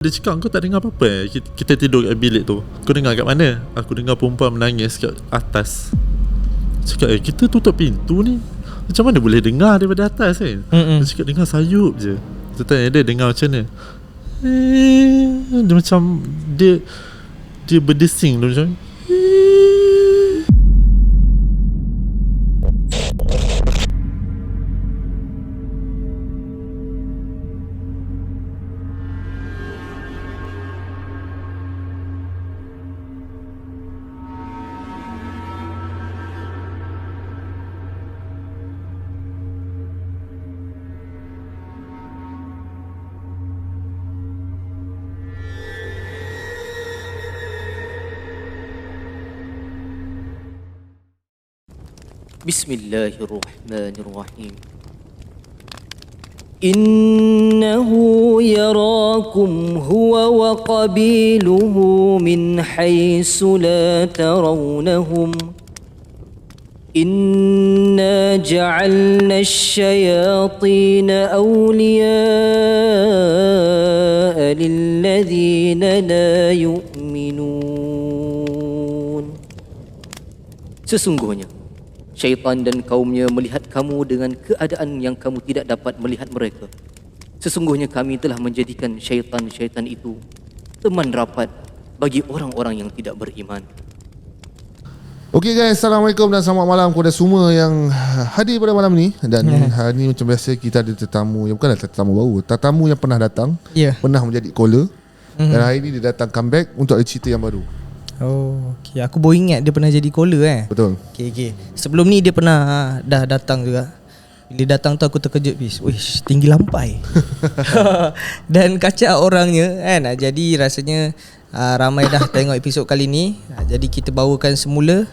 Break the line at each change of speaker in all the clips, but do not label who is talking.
Dia cakap, kau tak dengar apa-apa kita tidur kat bilik tu. Kau dengar kat mana? Aku dengar perempuan menangis kat atas. Cakap, kita tutup pintu ni, macam mana boleh dengar daripada atas kan? Dia cakap, dengar sayup je. Saya tanya dia, dengar macam mana? Dia macam Dia berdesing tu macam
Bismillahirrahmanirrahim. Innahu yarakum huwa wa qabiluhu min haythu la tarawnahum. Inna ja'alna asy-syayatina awliya'a lilladhina la yu'minun. Sesungguhnya syaitan dan kaumnya melihat kamu dengan keadaan yang kamu tidak dapat melihat mereka. Sesungguhnya kami telah menjadikan syaitan-syaitan itu teman rapat bagi orang-orang yang tidak beriman.
Okey guys, Assalamualaikum dan selamat malam kepada semua yang hadir pada malam ni. Dan hari ni macam biasa kita ada tetamu yang bukanlah tetamu baru, tetamu yang pernah datang, pernah menjadi caller. Dan hari ni dia datang comeback untuk ada cerita yang baru.
Oh, okay. Aku baru ingat dia pernah jadi caller
Betul.
Okay. Sebelum ni dia pernah dah datang juga. Bila datang tu aku terkejut, wish, tinggi lampai. Dan kacak orangnya kan. Jadi rasanya ramai dah tengok episod kali ni. Jadi kita bawakan semula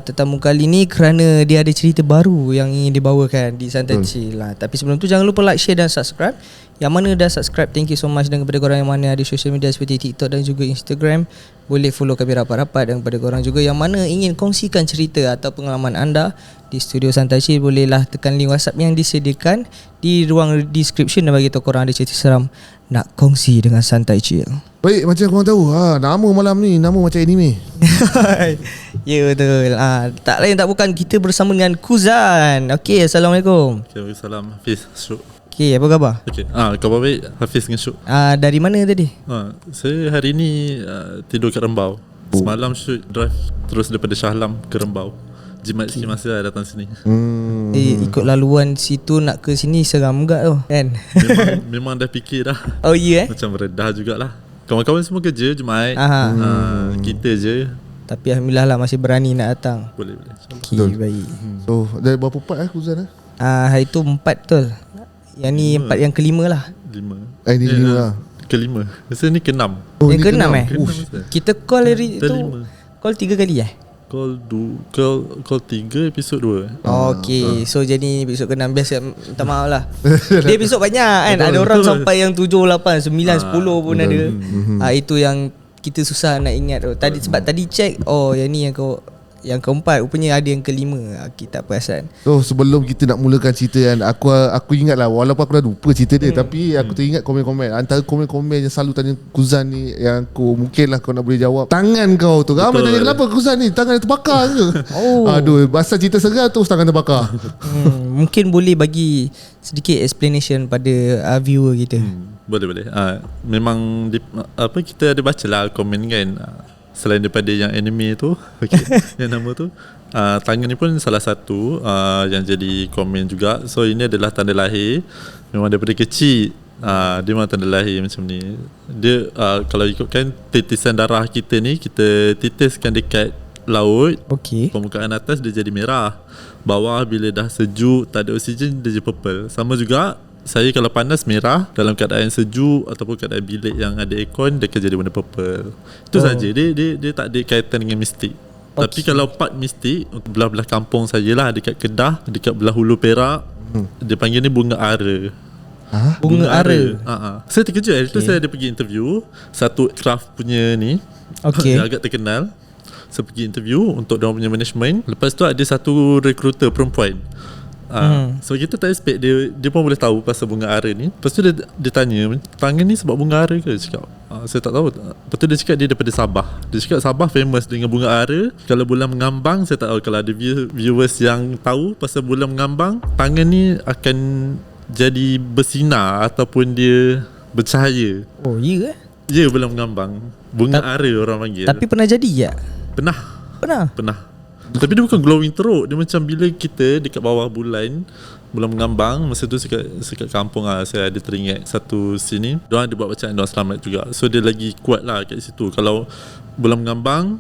tetamu kali ni kerana dia ada cerita baru yang ingin dibawakan di Santai Chill lah. Tapi sebelum tu jangan lupa like, share dan subscribe. Yang mana dah subscribe, thank you so much. Dan kepada korang yang mana ada social media seperti TikTok dan juga Instagram, boleh follow kami rapat-rapat. Dan kepada korang juga yang mana ingin kongsikan cerita atau pengalaman anda di studio Santai Chill, bolehlah tekan link WhatsApp yang disediakan di ruang description dan bagi tahu korang ada cerita seram nak kongsi dengan Santai Chill.
Baik, macam korang tahu nama malam ni nama macam anime.
Ya betul. Tak lain tak bukan, kita bersama dengan Kuzan. Okey, Assalamualaikum.
Waalaikumsalam. Hafiz, Syuk.
Okey, apa khabar?
Okey, khabar baik. Hafiz dengan Syuk.
Dari mana tadi?
Saya hari ni tidur kat Rembau. Semalam Syuk drive terus daripada Shah Alam ke Rembau. Jimat sikit masa lah datang sini.
Ikut laluan situ nak ke sini seram juga tu kan?
memang dah fikir dah.
Oh ya
Macam redah jugalah. Kawan-kawan semua kerja Jumaat. Kita je.
Tapi alhamdulillah lah masih berani nak datang.
Boleh.
Okay, baik.
So dah berapa part Kuzan
hari tu 4 betul. Yang ni 4 yang kelima lah.
5.
Ni 5 lah.
Kelima. Rasa ni ke-6.
Yang ke-6 Kita call hari tu 5. Call 3 kali Call 3 episod 2. Okay. So jadi episod ke-6. Biasa minta maaf lah. Dia episod banyak kan. Ada orang sampai yang 7, 8, 9, 10 pun ada. Itu yang kita susah nak ingat tu. Sebab tadi check, yang ni yang keempat, rupanya ada yang kelima. Kita tak perasan.
So sebelum kita nak mulakan cerita kan, aku ingat lah, walaupun aku dah lupa cerita dia, tapi aku teringat komen-komen. Antara komen-komen yang selalu tanya Kuzan ni, yang aku mungkin lah kau nak boleh jawab, tangan kau tu. Ramai tanya kenapa Kuzan ni tangan dia terbakar ke? Aduh, pasal cerita seram terus tangan terbakar.
Mungkin boleh bagi sedikit explanation pada viewer kita.
Boleh. Memang kita ada baca lah komen kan. Selain daripada yang anime tu, yang nama tu, tangan ni pun salah satu yang jadi komen juga. So ini adalah tanda lahir. Memang daripada kecil dia memang tanda lahir macam ni. Dia kalau ikutkan titisan darah kita ni, kita titiskan dekat laut. Permukaan atas dia jadi merah, bawah bila dah sejuk tak ada oksigen dia jadi purple. Sama juga saya kalau panas merah, dalam keadaan sejuk ataupun keadaan bilik yang ada aircon, dia akan jadi warna purple. Itu saja. Dia tak ada kaitan dengan mistik. Tapi kalau part mistik, belah-belah kampung saya lah, dekat Kedah, dekat belah Hulu Perak, dia panggil ni bunga ara.
Bunga ara.
Saya terkejut. Itu saya ada pergi interview satu craft punya ni, yang agak terkenal. Saya pergi interview untuk diorang punya management. Lepas tu ada satu recruiter perempuan, So kita tak expect dia pun boleh tahu pasal bunga ara ni. Lepas tu dia tanya, tangan ni sebab bunga ara ke? Cakap, saya tak tahu. Lepas tu dia cakap dia daripada Sabah. Dia cakap Sabah famous dengan bunga ara. Kalau bulan mengambang, saya tak tahu kalau ada viewers yang tahu pasal bulan mengambang, tangan ni akan jadi bersinar ataupun dia bercahaya.
Oh iya ke?
Ya, bulan mengambang. Bunga ara orang panggil.
Tapi pernah jadi tak?
Pernah. Tapi dia bukan glowing teruk. Dia macam bila kita dekat bawah bulan mengambang, masa tu sekat kampung saya ada teringat satu sini. Diorang ada buat bacaan, diorang selamat juga. So dia lagi kuat lah kat situ. Kalau bulan mengambang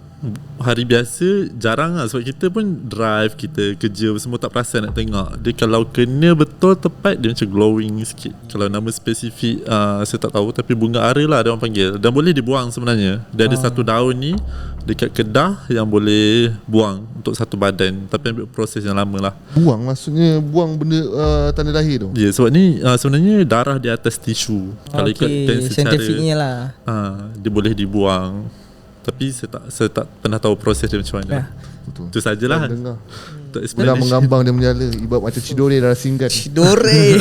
hari biasa jarang lah, sebab kita pun drive, kita kerja semua tak perasan nak tengok. Dia kalau kena betul tepat, dia macam glowing sikit. Kalau nama spesifik saya tak tahu, tapi bunga ara lah dia orang panggil. Dan boleh dibuang sebenarnya. Dia ada satu daun ni dekat Kedah yang boleh buang untuk satu badan, tapi ambil proses yang lama lah.
Buang maksudnya buang benda tanda lahir tu.
Ya, sebab ni sebenarnya darah di atas tisu. Kalau ikut
scientificnya lah.
dia boleh dibuang. Tapi saya tak pernah tahu proses dia macam mana.
Betul.
Itu sajalah.
Dengar.
Tak
Bulan mengambang dia menyala, ibarat macam Cidore darah singgan.
Cidore.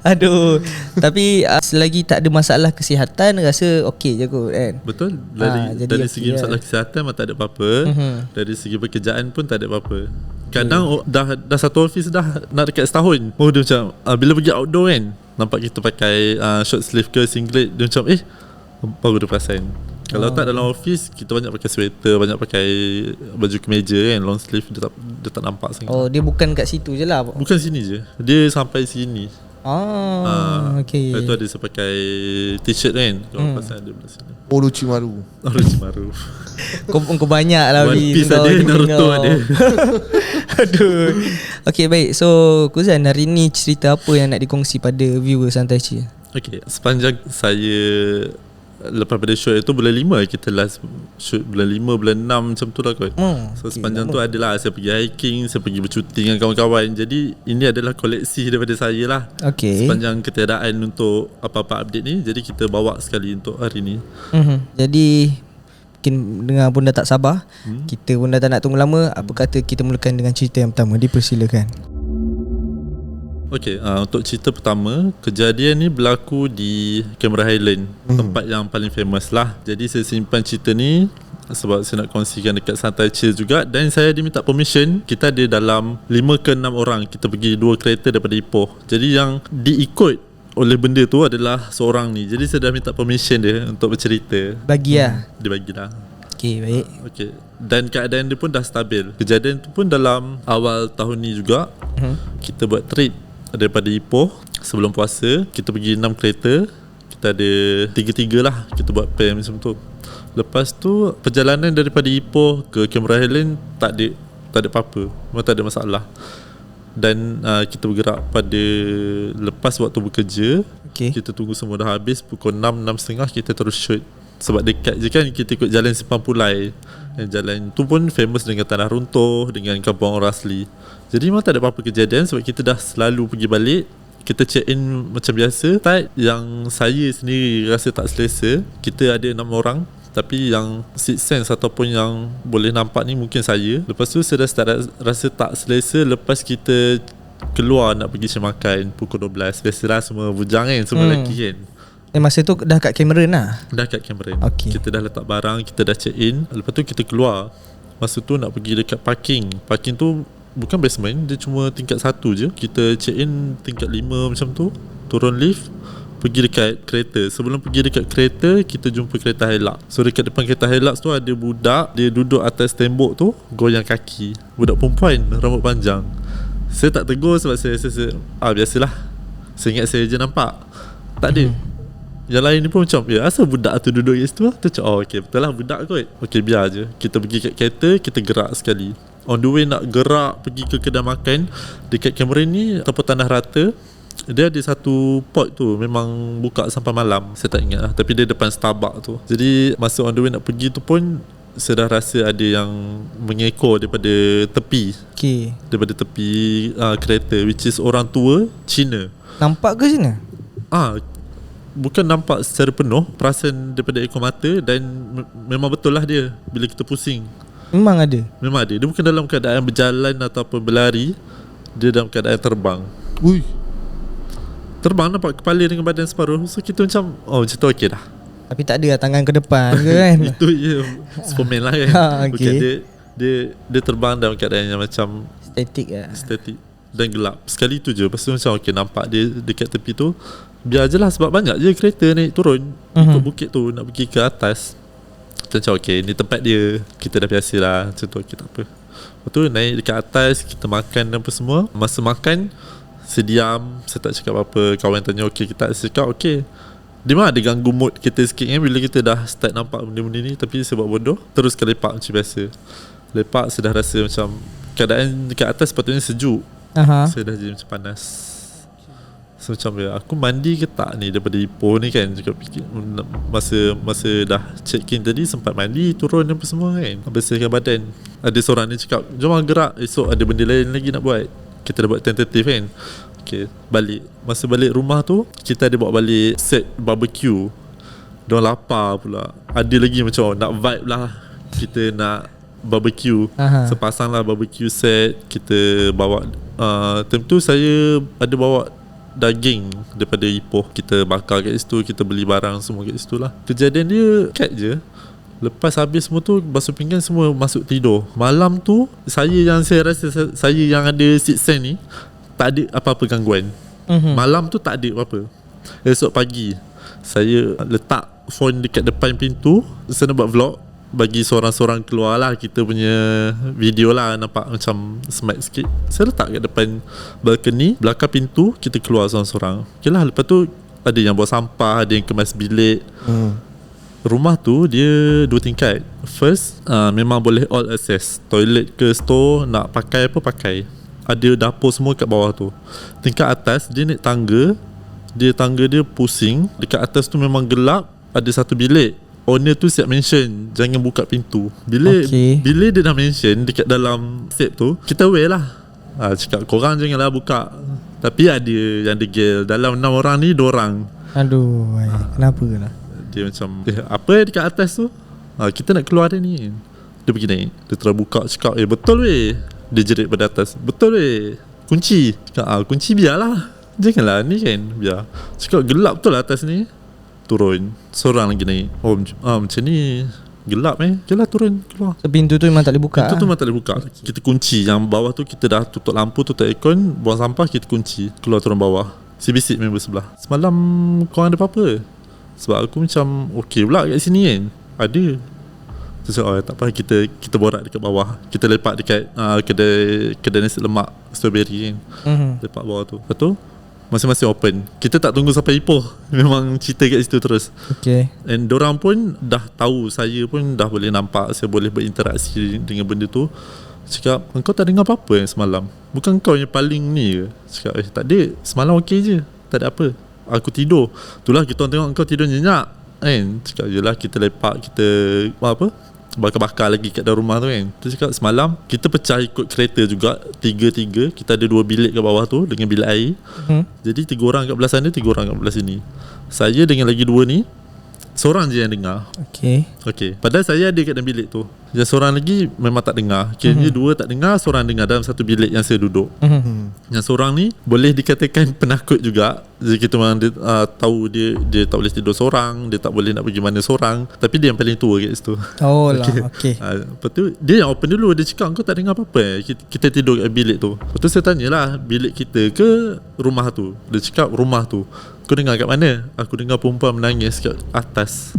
Aduh. Tapi selagi tak ada masalah kesihatan, rasa okey je kot kan.
Betul. Dari segi masalah kesihatan memang tak ada apa-apa. Dari segi pekerjaan pun tak ada apa-apa. Kadang dah satu office dah nak dekat setahun. Dia macam bila pergi outdoor kan, nampak kita pakai short sleeve ke singlet, dia macam baru dia perasan. Kalau tak dalam office, kita banyak pakai sweater, banyak pakai baju kemeja kan, long sleeve, dia tak nampak sangat.
Oh, dia bukan kat situ je lah.
Bukan sini je, dia sampai sini.
Okay.
Lepas tu ada saya pakai t-shirt kan, kalau pasal ada belah sini.
Orochimaru.
Orochimaru.
Kau banyak lah
One Piece ada, Naruto ada.
Aduh. Okay, baik. So Kuzan, hari ni cerita apa yang nak dikongsi pada viewers Santai Chill?
Okay, sepanjang saya lepas pada shoot itu bulan 5 kita last shoot, bulan 5 bulan 6 macam tu lah kot. So sepanjang tu adalah saya pergi hiking, saya pergi bercuti dengan kawan-kawan. Jadi ini adalah koleksi daripada saya lah. Sepanjang ketiadaan untuk apa-apa update ni, jadi kita bawa sekali untuk hari ni.
Jadi mungkin dengar pun dah tak sabar. Kita pun dah tak nak tunggu lama. Apa kata kita mulakan dengan cerita yang pertama? Dipersilakan.
Okay, untuk cerita pertama, kejadian ni berlaku di Cameron Highland, tempat yang paling famous lah. Jadi saya simpan cerita ni sebab saya nak kongsikan dekat Santai Chill juga. Dan saya diminta permission, kita ada dalam 5 ke 6 orang. Kita pergi 2 kereta daripada Ipoh. Jadi yang diikut oleh benda tu adalah seorang ni. Jadi saya dah minta permission dia untuk bercerita.
Bagi lah.
Dia bagilah.
Okay, baik.
Okay. Dan keadaan dia pun dah stabil. Kejadian tu pun dalam awal tahun ni juga. Kita buat trip daripada Ipoh sebelum puasa. Kita pergi 6 kereta. Kita ada 3-3 lah. Kita buat pair macam tu. Lepas tu perjalanan daripada Ipoh ke Cameron Highland tak ada apa-apa. Memang tak ada masalah. Dan kita bergerak pada lepas waktu bekerja. Kita tunggu semua dah habis. Pukul 6, 6.30 kita terus shoot. Sebab dekat je kan, kita ikut jalan Simpang Pulai. Jalan tu pun famous dengan tanah runtuh, dengan kampung orang asli. Jadi memang tak ada apa-apa kejadian sebab kita dah selalu pergi balik. Kita check in macam biasa. Part yang saya sendiri rasa tak selesa, kita ada 6 orang, tapi yang sixth sense ataupun yang boleh nampak ni mungkin saya. Lepas tu saya dah start rasa tak selesa lepas kita keluar nak pergi makan pukul 12. Biasalah semua bujang kan, semua lelaki kan.
Masa tu dah kat Cameron lah?
Dah kat Cameron. Kita dah letak barang, kita dah check in. Lepas tu kita keluar. Masa tu nak pergi dekat parking. Parking tu bukan basement, dia cuma tingkat 1 je. Kita check in tingkat 5 macam tu. Turun lift, pergi dekat kereta. Sebelum pergi dekat kereta, kita jumpa kereta Hilux. So dekat depan kereta Hilux tu ada budak. Dia duduk atas tembok tu, goyang kaki. Budak perempuan, rambut panjang. Saya tak tegur sebab saya biasalah. Saya ingat saya je nampak. Tak ada. Yang lain ni pun macam, asal budak tu duduk kat situ lah. Tu macam, okay, betul lah budak kot. Okay, biar je. Kita pergi kat kereta, kita gerak sekali. On the way nak gerak pergi ke kedai makan dekat Cameron ni ataupun Tanah Rata, dia ada satu port tu memang buka sampai malam. Saya tak ingat lah, tapi dia depan Starbucks tu. Jadi masa on the way nak pergi tu pun saya dah rasa ada yang mengekor daripada tepi. Daripada tepi kereta, which is orang tua Cina.
Nampak ke sini?
Bukan nampak secara penuh, perasan daripada ekor mata. Dan memang betul lah dia bila kita pusing.
Memang ada?
Memang ada. Dia bukan dalam keadaan berjalan ataupun berlari. Dia dalam keadaan terbang.
Ui.
Terbang nampak kepala dengan badan separuh. So kita macam macam tu okey dah.
Tapi tak ada lah tangan ke depan ke kan?
Itu je Superman lah kan.
Okay.
Dia terbang dalam keadaan yang macam
Statik lah.
statik dan gelap. Sekali tu je. Lepas tu macam okey, nampak dia dekat tepi tu. Biar je lah, sebab banyak je kereta naik turun ikut bukit tu nak pergi ke atas. Macam okey, ni tempat dia, kita dah biasa lah. Macam tu okey, tak apa. Lepas tu naik dekat atas, kita makan dan apa semua. Masa makan sediam, saya tak cakap apa. Kawan tanya okey, kita tak cakap okey. Dia memang ada ganggu mood kita sikit kan bila kita dah start nampak benda-benda ni. Tapi sebab bodoh, terus ke lepak macam biasa. Lepak saya dah rasa macam keadaan dekat atas sepatutnya sejuk. Saya dah jadi macam panas. So macam aku mandi ke tak ni daripada Ipoh ni kan. Cakap fikir Masa dah check in tadi, sempat mandi, turun apa semua kan, bersihkan badan. Ada seorang ni cakap, jom gerak, esok ada benda lain lagi nak buat. Kita dah buat tentatif kan. Okay, balik. Masa balik rumah tu, kita ada bawa balik set barbecue. Diorang lapar pula. Ada lagi macam nak vibe lah, kita nak barbecue. Sepasang lah barbecue set. Kita bawa time tu saya ada bawa daging daripada Ipoh. Kita bakar kat situ, kita beli barang semua kat situ lah. Kejadian dia kat je. Lepas habis semua tu, basuh pinggan semua, masuk tidur. Malam tu saya rasa saya yang ada sixth sense ni tak ada apa-apa gangguan. Malam tu tak ada apa-apa. Esok pagi saya letak phone dekat depan pintu. Saya nak buat vlog, bagi seorang-seorang keluar lah kita punya video lah, nampak macam smart sikit. Saya letak kat depan balcony, belakang pintu, kita keluar seorang-seorang. Okay lah, lepas tu ada yang bawa sampah, ada yang kemas bilik. Rumah tu dia 2 tingkat. First memang boleh all access, toilet ke store, nak pakai apa pakai. Ada dapur semua kat bawah tu. Tingkat atas dia naik tangga. Tangga dia pusing. Dekat atas tu memang gelap. Ada satu bilik. Owner tu siap mention, jangan buka pintu. Bila dia dah mention dekat dalam set tu, kita aware lah. Cakap korang janganlah buka. Tapi ada yang degil. Dalam 6 orang ni 2 orang.
Aduh, kenapa lah?
Dia macam apa dekat atas tu? Kita nak keluar dah ni. Dia pergi naik. Dia terus buka, cakap betul weh. Dia jerit pada atas, betul weh, kunci. Cakap kunci biarlah, janganlah ni kan, biar. Cakap gelap betul lah atas ni. Turun, seorang lagi naik. Macam ni gelap Jelah turun, keluar.
So, pintu tu memang tak boleh buka.
Pintu tu memang tak boleh buka. Kita kunci. Yang bawah tu kita dah tutup lampu, tutup aircon, buang sampah, kita kunci. Keluar turun bawah. Si bisik member sebelah, semalam korang ada apa-apa? Sebab aku macam okey pula kat sini kan. Ada. So, tak apa, kita borak dekat bawah. Kita lepak dekat kedai nasi lemak strawberry kan. Lepak bawah tu. Lepas tu masing-masing open. Kita tak tunggu sampai Ipoh. Memang cerita kat situ terus. Okay. And dorang pun dah tahu, saya pun dah boleh nampak, saya boleh berinteraksi dengan benda tu. Cakap, engkau tak dengar apa-apa yang semalam? Bukan kau yang paling ni ke? Cakap, tak ada, semalam okey je, tak ada apa. Aku tidur. Itulah kita tengok engkau tidur nyenyak kan. Cakap, yelah kita lepak, kita bakar-bakar lagi kat dalam rumah tu kan. Dia cakap semalam kita pecah ikut kereta juga, 3-3. Kita ada 2 bilik kat bawah tu dengan bilik air. Jadi 3 orang kat belah sana, 3 orang kat belah sini. Saya dengan lagi 2 ni, seorang je yang dengar. Okay. Padahal saya ada kat dalam bilik tu. Yang seorang lagi memang tak dengar. Kiranya 2 tak dengar, seorang dengar dalam satu bilik yang saya duduk. Yang seorang ni boleh dikatakan penakut juga. Jadi kita memang tahu dia tak boleh tidur seorang, dia tak boleh nak pergi mana seorang. Tapi dia yang paling tua kat situ. Okay. Lepas tu dia yang open dulu. Dia cakap, kau tak dengar apa-apa kita tidur kat bilik tu. Lepas tu saya tanyalah, bilik kita ke rumah tu? Dia cakap rumah tu. Kau dengar kat mana? Aku dengar perempuan menangis kat atas.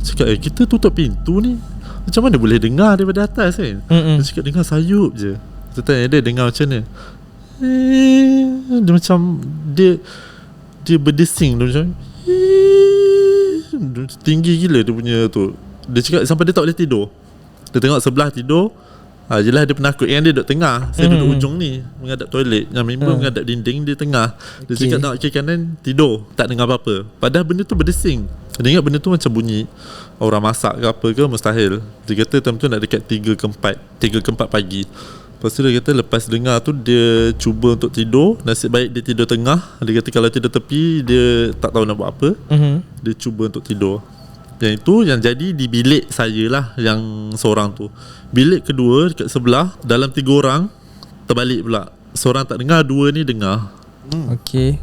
Cakap, kita tutup pintu ni, macam mana boleh dengar daripada atas kan? Dia cakap, dengar sayup je. Saya tanya dia, dengar macam mana? Dia macam Dia berdesing. Dia macam tinggi gila dia punya tu. Dia cakap sampai dia tak boleh tidur. Dia tengok sebelah tidur. Yelah dia penakut yang dia duduk tengah. Saya duduk ujung ni, menghadap toilet. Yang member menghadap dinding, dia tengah. Dia cakap tengok kiri kanan, tidur, tak dengar apa-apa. Padahal benda tu berdesing. Dia ingat benda tu macam bunyi orang masak ke apa ke, mustahil. Dia kata time tu nak dekat 3 ke 4 pagi. Lepas tu dia kata lepas dengar tu, dia cuba untuk tidur. Nasib baik dia tidur tengah. Dia kata kalau tidur tepi, dia tak tahu nak buat apa. Dia cuba untuk tidur. Yang itu yang jadi di bilik saya lah, yang seorang tu. Bilik kedua dekat sebelah, dalam 3 orang, terbalik pula. seorang tak dengar, dua ni dengar.
Okay.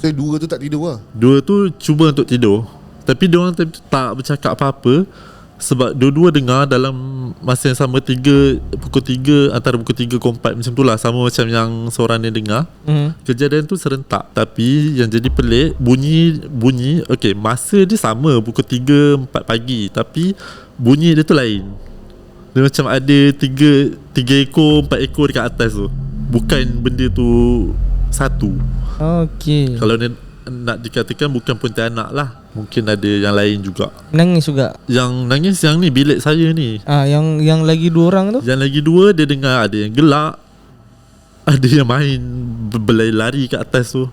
So dua tu tak tidur lah.
Dua tu cuba untuk tidur, tapi diorang tak bercakap apa-apa. Sebab dua-dua dengar dalam masa yang sama, pukul 3, antara pukul 3 ke 4 macam tu lah. Sama macam yang seorang ni dengar. Kejadian tu serentak. Tapi yang jadi pelik, bunyi okay, masa dia sama pukul 3, 4 pagi. Tapi bunyi dia tu lain. Dia macam ada 3 ekor, 4 ekor dekat atas tu. Bukan benda tu satu.
Okay.
Kalau dia nak dikatakan bukan pontianak lah, mungkin ada yang lain juga.
Nangis juga.
Yang nangis yang ni bilik saya ni.
Yang lagi 2 orang tu?
Yang lagi 2 dia dengar ada yang gelak, ada yang main berlari-lari kat atas tu.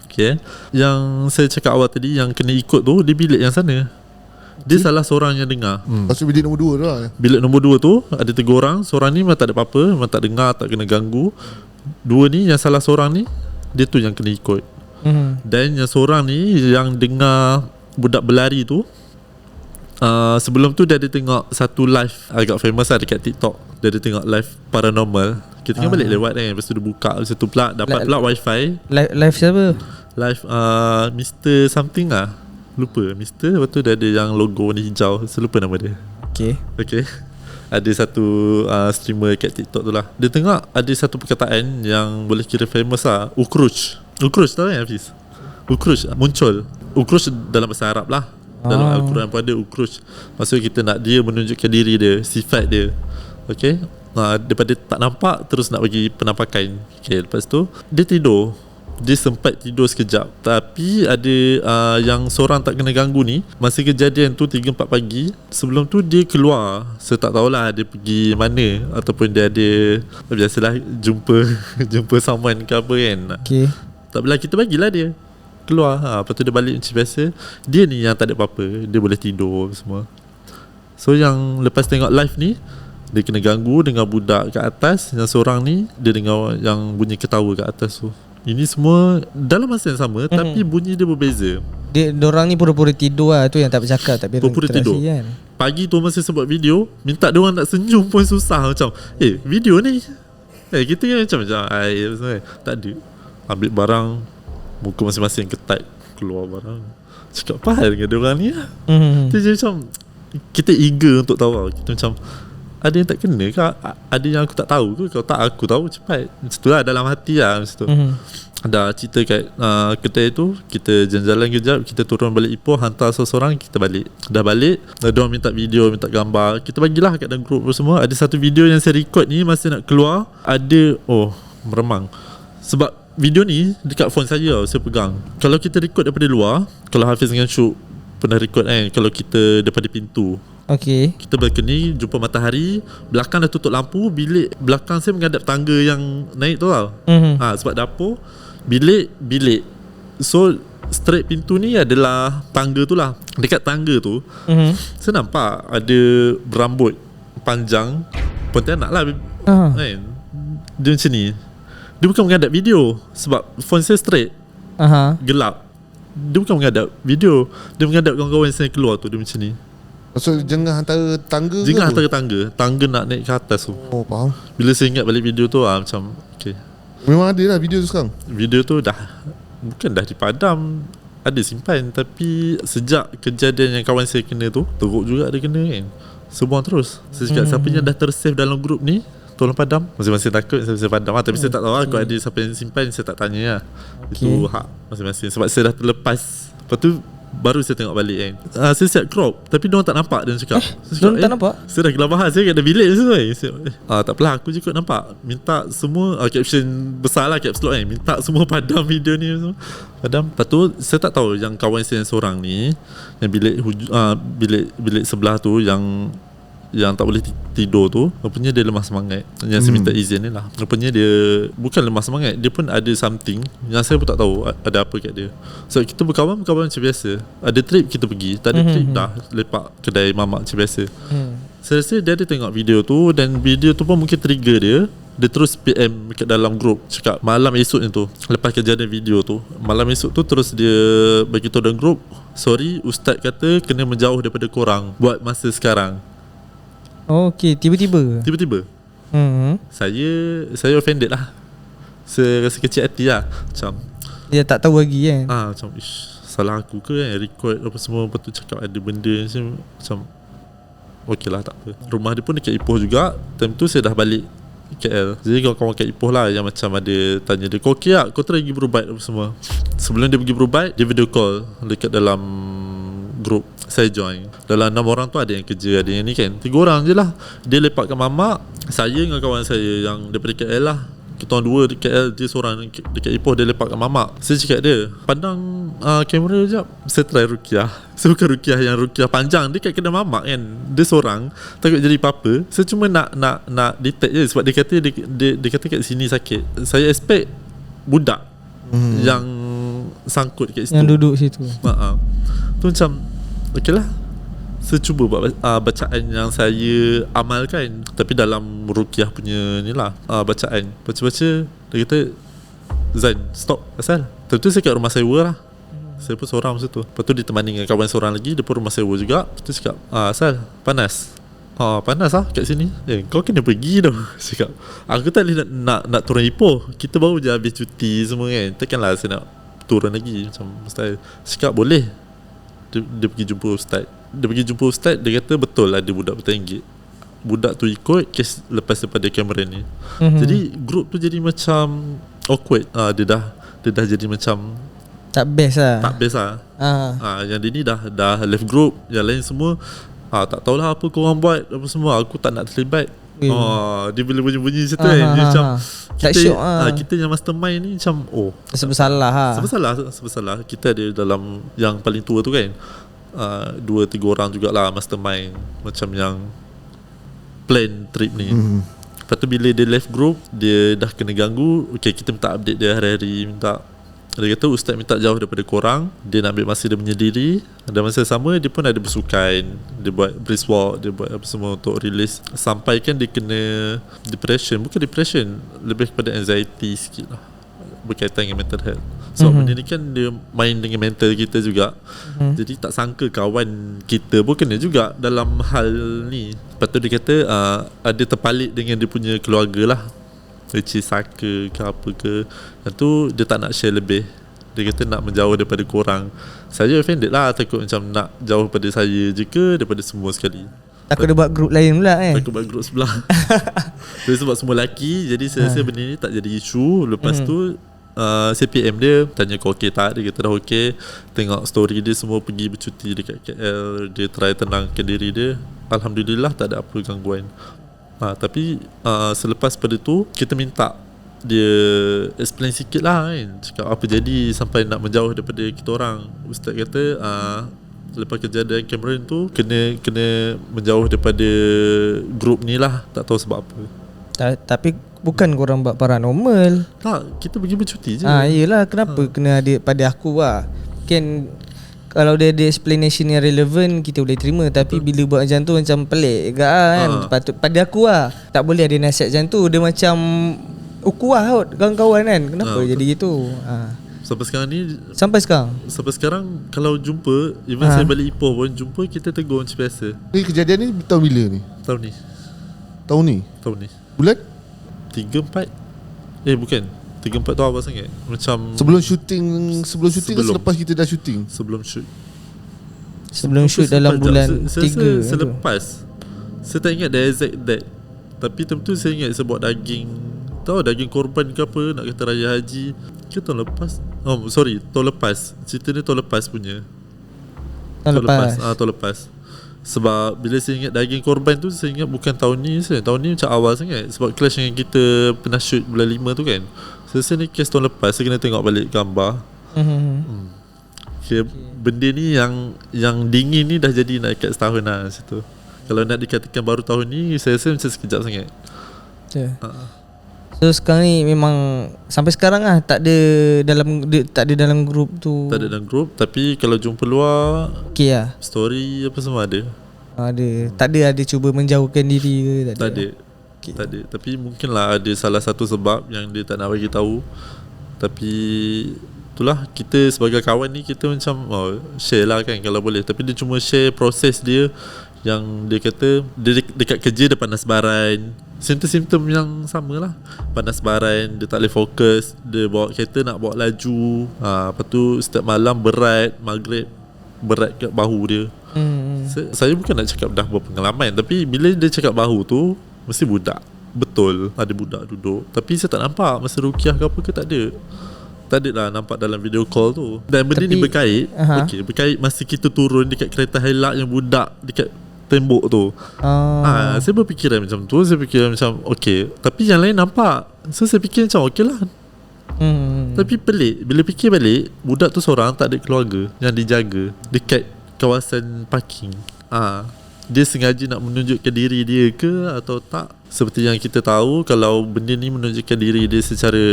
Okay. Yang saya cakap awal tadi, yang kena ikut tu, dia bilik yang sana. Dia salah seorang yang dengar.
Lepas tu bilik nombor 2 tu lah.
Bilik nombor 2 tu ada 3 orang. Seorang ni memang tak ada apa-apa, memang tak dengar, tak kena ganggu. 2 ni, yang salah seorang ni, dia tu yang kena ikut. Dan yang seorang ni yang dengar budak berlari tu, sebelum tu dia ada tengok satu live agak famous lah dekat TikTok. Dia ada tengok live paranormal. Kita kan balik lewat kan, lepas tu dia buka, lepas tu pula dapat pula wifi.
Live siapa?
Live Mr. something lah, lupa Mr. Lepas tu dia ada yang logo ni hijau, saya lupa nama dia. Okay. Ada satu streamer kat TikTok tu lah. Dia tengok ada satu perkataan yang boleh kira famous lah, Ukruj tahu kan Hafiz? Ukruj muncul. Ukruj dalam bahasa Arab lah. Dalam Al-Quran pun ada Ukruj. Maksudnya kita nak dia menunjukkan diri dia, sifat dia. Okay. Daripada tak nampak terus nak bagi penampakan. Okay. Lepas tu dia tidur. Dia sempat tidur sekejap. Tapi ada yang seorang tak kena ganggu ni, masa kejadian tu 3-4 pagi, sebelum tu dia keluar. Saya tak tahulah dia pergi mana, ataupun dia ada, biasalah jumpa someone ke apa kan.
Okay.
Tak apalah, kita bagilah dia keluar. Lepas tu dia balik macam biasa. Dia ni yang tak ada apa-apa, dia boleh tidur semua. So yang lepas tengok live ni, dia kena ganggu dengan budak kat atas. Yang seorang ni dia dengar yang bunyi ketawa kat atas tu. Ini semua dalam masa yang sama, tapi bunyi dia berbeza.
Diorang ni pura-pura tidur lah. Tu yang tak bercakap, tapi
pura-pura tidur
kan?
Pagi tu masa saya buat video, minta diorang nak senyum pun susah. Macam video ni kita kan macam tak ada. Ambil barang, muka masing-masing ketat, keluar barang. Cakap apa hal dengan diorang ni lah. Jadi macam kita eager untuk tahu. Kita macam ada yang tak kena ke? Ada yang aku tak tahu ke? Kalau tak aku tahu cepat. Macam tu lah dalam hati lah. Macam tu ada cerita kat kedai tu. Kita jalan-jalan kejap, kita turun balik Ipoh, hantar seseorang, kita balik. Dah balik, diorang minta video, minta gambar, kita bagilah kat dalam group semua. Ada satu video yang saya record ni, masa nak keluar, ada meremang. Sebab video ni dekat phone saya tau, saya pegang. Kalau kita record daripada luar, kalau Hafiz dengan Syuk pernah record kan, kalau kita daripada pintu,
okay,
kita balcony, jumpa matahari, belakang dah tutup lampu, bilik belakang saya menghadap tangga yang naik tu tau. Sebab dapur, bilik. So straight pintu ni adalah tangga tu lah. Dekat tangga tu saya nampak ada berambut panjang pontianak lah kan. Dia macam ni. Dia bukan menghadap video, sebab phone saya straight, gelap. Dia bukan menghadap video, dia menghadap kawan-kawan saya keluar tu. Dia macam ni.
Maksud jengah antara tangga ke?
Jengah antara tangga nak naik ke atas tu.
Oh, faham.
Bila saya ingat balik video tu macam okay.
Memang ada lah video tu sekarang.
Video tu bukan dah dipadam, ada simpan. Tapi sejak kejadian yang kawan saya kena tu, teruk juga dia kena kan. Sebuang terus. Saya cakap siapa yang dah tersave dalam grup ni, tolong padam. Masing-masing takut saya padam tapi saya tak tahu lah. Kalau ada siapa yang simpan, saya tak tanya lah. Itu hak masing-masing. Sebab saya dah terlepas. Lepas tu baru saya tengok balik kan. Saya siap crop, tapi diorang tak nampak. Dia cakap
diorang tak nampak?
Saya dah gelap bahas, saya kat bilik semua. Tak apalah, aku je kot nampak. Minta semua caption besar lah, caps lock kan. Minta semua padam video ni semua. Padam. Lepas tu saya tak tahu yang kawan saya yang seorang ni, yang bilik sebelah tu, yang tak boleh tidur tu, rupanya dia lemah semangat. Yang saya minta izin ni lah, rupanya dia bukan lemah semangat, dia pun ada something yang saya pun tak tahu ada apa kat dia. So kita berkawan macam biasa. Ada trip kita pergi, tak ada trip dah lepak kedai mamak macam biasa. Saya rasa dia ada tengok video tu, dan video tu pun mungkin trigger dia. Dia terus PM kat dalam group, cakap malam esok tu, lepas kejadian video tu, malam esok tu terus dia bagi tahu dalam group, sorry, ustaz kata kena menjauh daripada korang buat masa sekarang.
Okay, tiba-tiba.
Saya offended lah. Saya rasa kecil hati lah. Macam
Dia tak tahu lagi kan.
macam salah aku ke kan, record apa semua, lepas tu cakap ada benda macam okey lah, tak apa. Rumah dia pun dekat Ipoh juga. Time tu saya dah balik KL. Jadi kawan-kawan kat Ipoh lah yang macam ada tanya dia, kau okey tak? Kau try pergi berubat apa semua. Sebelum dia pergi berubat, dia video call dekat dalam group. Saya join. Dalam 6 orang tu ada yang kerja, ada yang ni kan, 3 orang je lah. Dia lepakkan mamak, saya dengan kawan saya yang daripada KL lah. Kita orang 2 dekat KL, dia seorang dekat Ipoh, dia lepakkan mamak. Saya cakap dia, pandang kamera sekejap. Saya try rukiah. Saya bukan rukiah yang rukiah panjang, dia kat kedai mamak kan. Dia seorang, takut jadi apa-apa. Saya cuma nak detect je. Sebab dia kata dia kata kat sini sakit. Saya expect budak yang sangkut kat situ,
Yang duduk situ.
tu macam okey lah. Saya cuba buat bacaan yang saya amalkan, tapi dalam rukiah punya ni lah, bacaan. Baca-baca, dia kata, Zain, stop. Asal tentu saya kat rumah sewa lah. Saya pun seorang masa tu. Lepas tu ditemani dengan kawan seorang lagi, dia pun rumah sewa juga. Lepas tu cakap, Asal, panas. Panas lah kat sini. Kau kena pergi dah. Cakap, aku tak boleh nak turun Ipoh. Kita baru je habis cuti semua kan. Takkanlah saya nak turun lagi. Macam mustahil. Cakap boleh. Dia pergi jumpa ustaz. Dia kata betul ada budak bertinggi. Budak tu ikut kes lepas daripada kamera ni. Jadi group tu jadi macam awkward. Dia dah jadi macam
Tak best lah.
tak best lah. Yang dia ni dah left group. Yang lain semua tak tahulah apa korang buat apa semua. Aku tak nak terlibat. Dia bila bunyi-bunyi macam tu kan. Dia macam
tak syok
kita yang mastermind ni macam
Sebersalah
Sebersalah. Kita ada dalam yang paling tua tu kan, 2-3 orang jugalah mastermind, macam yang plan trip ni. Lepas tu bila dia left group, dia dah kena ganggu. Okay, kita minta update dia hari-hari. Dia kata ustaz minta jauh daripada korang. Dia nak ambil masa dia menyendiri. Dan masa sama dia pun ada bersukan. Dia buat brisk walk, dia buat apa semua untuk release. Sampai kan dia kena depression. Bukan depression, lebih kepada anxiety sikit lah, berkaitan dengan mental health. So benda ni kan dia main dengan mental kita juga. Jadi tak sangka kawan kita pun kena juga dalam hal ni. Lepas tu dia kata ada terpalit dengan dia punya keluarga lah, which is Saka ke apa ke. Yang tu dia tak nak share lebih. Dia kata nak menjauh daripada korang. Saya offended lah, takut macam nak jauh daripada saya je ke daripada semua sekali.
Takut dia buat group lain pula kan.
Takut buat group sebelah. Jadi sebab semua lelaki, jadi saya rasa benda ni tak jadi isu. Lepas tu saya PM dia, tanya kau okey tak. Dia kata dah okey. Tengok story dia semua pergi bercuti dekat KL. Dia try tenangkan diri dia. Alhamdulillah tak ada apa gangguan. Tapi selepas pada tu kita minta dia explain sikit lah kan, cakap apa jadi sampai nak menjauh daripada kita orang. Ustaz kata lepas kejadian Cameron tu kena menjauh daripada group ni lah. Tak tahu sebab apa.
Tapi bukan korang buat paranormal.
Tak, kita pergi bercuti je.
Yelah, kenapa kena ada pada aku lah. Kan kalau dia ada explanation yang relevan, kita boleh terima. Tapi bila buat macam tu macam pelik juga kan. Patut pada aku lah, tak boleh ada nasihat macam tu. Dia macam ukuah kot kawan-kawan kan. Kenapa jadi gitu?
Sampai sekarang kalau jumpa, even saya balik Ipoh pun jumpa, kita tegur macam biasa.
Ni kejadian ni tahun bila ni? Tahun ni? Bulan?
3-4. Bukan 3-4 tu awal sangat. Macam
Sebelum syuting ke selepas kita dah syuting?
Sebelum shoot
dalam bulan 3.
Selepas. Saya tak ingat the exact date. Tapi tentu saya ingat saya buat daging. Tahu daging korban ke apa, nak kata raya haji ke tahun lepas. Tahun lepas. Cerita ni tahun lepas punya. Tahun lepas. Sebab bila saya ingat daging korban tu, saya ingat bukan tahun ni. Tahun ni macam awal sangat. Sebab clash yang kita pernah shoot bulan 5 tu kan. Saya rasa ni case tahun lepas. Saya kena tengok balik gambar. Okay, benda ni yang dingin ni dah jadi nak dekat setahun lah situ. Kalau nak dikatakan baru tahun ni, saya rasa macam sekejap sangat.
So sekarang ni memang sampai sekarang lah tak ada dalam grup tu.
Tak ada dalam grup. Tapi kalau jumpa luar,
okey lah.
Story apa semua ada.
Tak ada cuba menjauhkan diri ke?
Tak ada. Okay. Tak ada. Tapi mungkin lah ada salah satu sebab yang dia tak nak bagi tahu. Tapi itulah, kita sebagai kawan ni, kita macam share lah kan kalau boleh. Tapi dia cuma share proses dia. Yang dia kata dia dekat kerja depan nasbaran. Simptom-simptom yang sama lah. Panas baran, dia tak boleh fokus, dia bawa kereta nak bawa laju. Lepas tu setiap malam berat, maghrib berat kat bahu dia. Saya bukan nak cakap dah berpengalaman, tapi bila dia cakap bahu tu mesti budak. Betul ada budak duduk, tapi saya tak nampak masa rukiah ke apa ke, tak ada. Tak ada lah nampak dalam video call tu. Dan benda ni berkait. Okay, berkait masa kita turun dekat kereta Hilux yang budak dekat tembok tu. Saya berfikiran macam tu. Saya fikir macam okay, tapi yang lain nampak. So saya fikir macam okay lah. Tapi pelik, bila fikir balik, budak tu seorang, tak ada keluarga yang dijaga dekat kawasan parking. Dia sengaja nak menunjukkan diri dia ke atau tak? Seperti yang kita tahu, kalau benda ni menunjukkan diri dia secara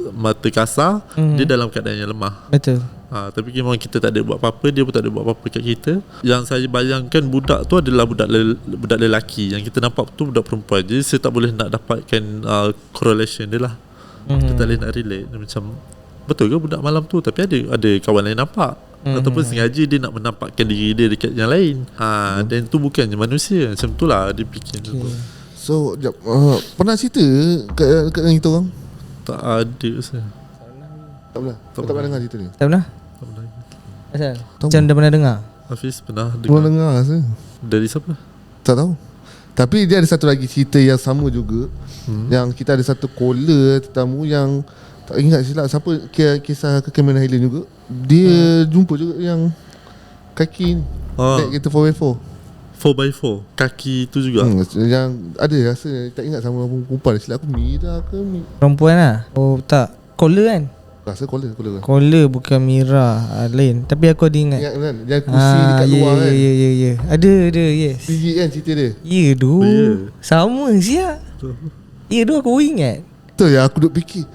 mata kasar, dia dalam keadaan yang lemah.
Betul.
Tapi memang kita tak ada buat apa-apa, dia pun tak ada buat apa-apa kat kita. Yang saya bayangkan budak tu adalah budak lelaki, yang kita nampak tu budak perempuan. Jadi saya tak boleh nak dapatkan correlation dia lah. Kita tak boleh nak relate. Macam betul ke budak malam tu, tapi ada kawan lain nampak. Ataupun sengaja dia nak menampakkan diri dia dekat yang lain. Dan tu bukannya manusia. Macam tu lah dia fikir.
So pernah cerita kat dengan kita orang?
Tak ada saya.
Tak pernah. Tak pernah dengar cerita ni.
Tak pernah?
Tak pernah.
Asal? Macam dah pernah dengar?
Hafiz pernah
Pernah dengar saya.
Dari siapa?
Tak tahu. Tapi dia ada satu lagi cerita yang sama juga. Yang kita ada satu caller tetamu yang tak ingat silap siapa, kisah ke Cameron Highland juga. Dia jumpa juga yang kaki ni. Naik kereta 4x4.
4x4 kaki tu juga.
Yang ada rasa tak ingat sama perempuan. Silap aku Mira ke
Perempuan lah? Oh tak, caller kan?
rasa caller kan.
Caller bukan Mira, lain. Tapi aku ada ingat.
Ingat kan? Yang kursi dekat luar kan.
Ya. Ada, yes.
Tinggi kan cerita dia.
Ya tu.
Ya.
Sama siap. Ya tu aku ingat.
Betul ya, aku duk fikir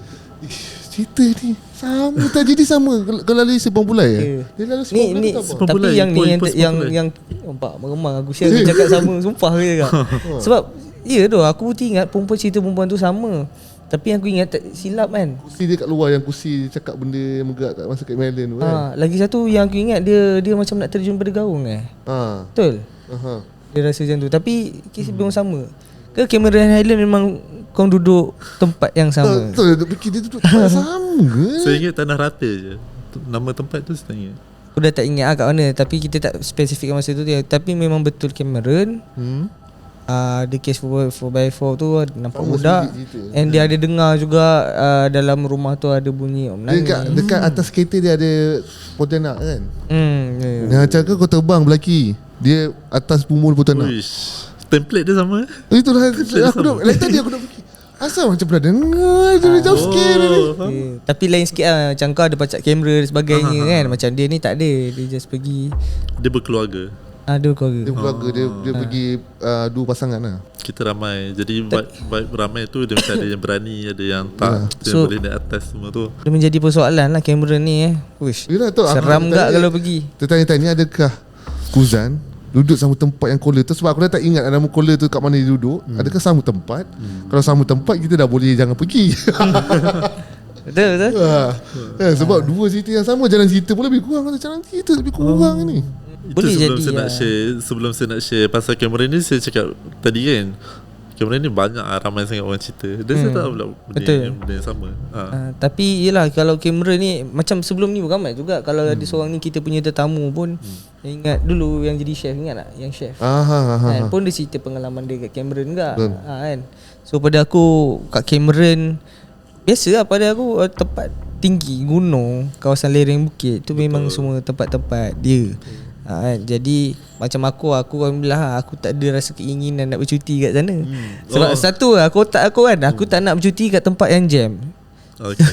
cerita ni sama tak jadi sama. Kalau lalu Sepang Pulai dia lalu Sepang Pulai
Ni
tak apa.
Sepang
tapi
Pulai,
yang ni yang
Sepang
yang nampak meremang aku share aku cakap sama. Sumpah ke kak. Sebab ya tu aku pun ingat cerita perempuan tu sama. Tapi yang aku ingat tak silap kan.
Kursi dia kat luar, yang kursi dia cakap benda yang megak kat masa kat Melon tu kan.
Lagi satu yang aku ingat dia macam nak terjun pada gaung Betul. Dia rasa macam tu. Tapi kes belum sama. Ke Cameron Highland memang kau duduk tempat yang sama?
Betul, dia fikir dia duduk tempat sama ke?
Saya ingat Tanah Rata je. Nama tempat tu saya tak ingat.
Aku dah tak ingat kat mana. Tapi kita tak spesifikkan masa tu dia. Tapi memang betul Cameron. Dia kes 4x4 tu nampak
sama
budak. And dia ada dengar juga dalam rumah tu ada bunyi
Dekat atas kereta dia ada Pontianak kan.
Ya.
Macam kau terbang belaki, dia atas bumbu Pontianak.
Uish, template dia sama.
Itulah aku dah lain tadi aku dah fikir asal macam pernah dengar dia jump scare ni.
Tapi lain sikit lah. Macam kau ada pacak kamera dan sebagainya kan. Macam dia ni tak ada. Dia just pergi.
Dia berkeluarga.
Ada keluarga.
Dia keluarga dia pergi dua pasangan lah.
Kita ramai. Jadi vibe ramai tu dia macam ada yang berani, ada yang tak. Dia
So,
boleh naik atas semua tu.
Dia menjadi persoalan lah kamera ni Uish,
Yelah, tu,
seram
aku
gak
tanya-
kalau pergi.
Tertanya-tanya adakah Kuzan duduk sama tempat yang caller tu. Sebab aku dah tak ingat nama caller tu kat mana dia duduk. Adakah sama tempat? Kalau sama tempat kita dah boleh jangan pergi.
Betul.
Sebab dua cerita yang sama, jalan cerita pun lebih kurang. Jalan cerita lebih kurang ni.
Itu
Boleh
sebelum
jadi
saya nak share. Sebelum saya nak share pasal kamera ni, saya cakap tadi kan, kamera ni banyak ramai sangat orang cerita. Dan saya tak pula benda yang sama.
Tapi yelah kalau kamera ni macam sebelum ni ramai juga. Kalau ada seorang ni kita punya tetamu pun ingat dulu yang jadi chef, ingat tak? Yang chef kan, pun dia cerita pengalaman dia kat Cameron juga kan. So pada aku kat Cameron biasa lah pada aku tempat tinggi, gunung, kawasan lereng bukit tu memang semua tempat-tempat dia kan. Jadi macam aku alhamdulillah aku tak ada rasa keinginan nak bercuti kat sana. Sebab satu lah otak aku kan, aku tak nak bercuti kat tempat yang jam.
Okay.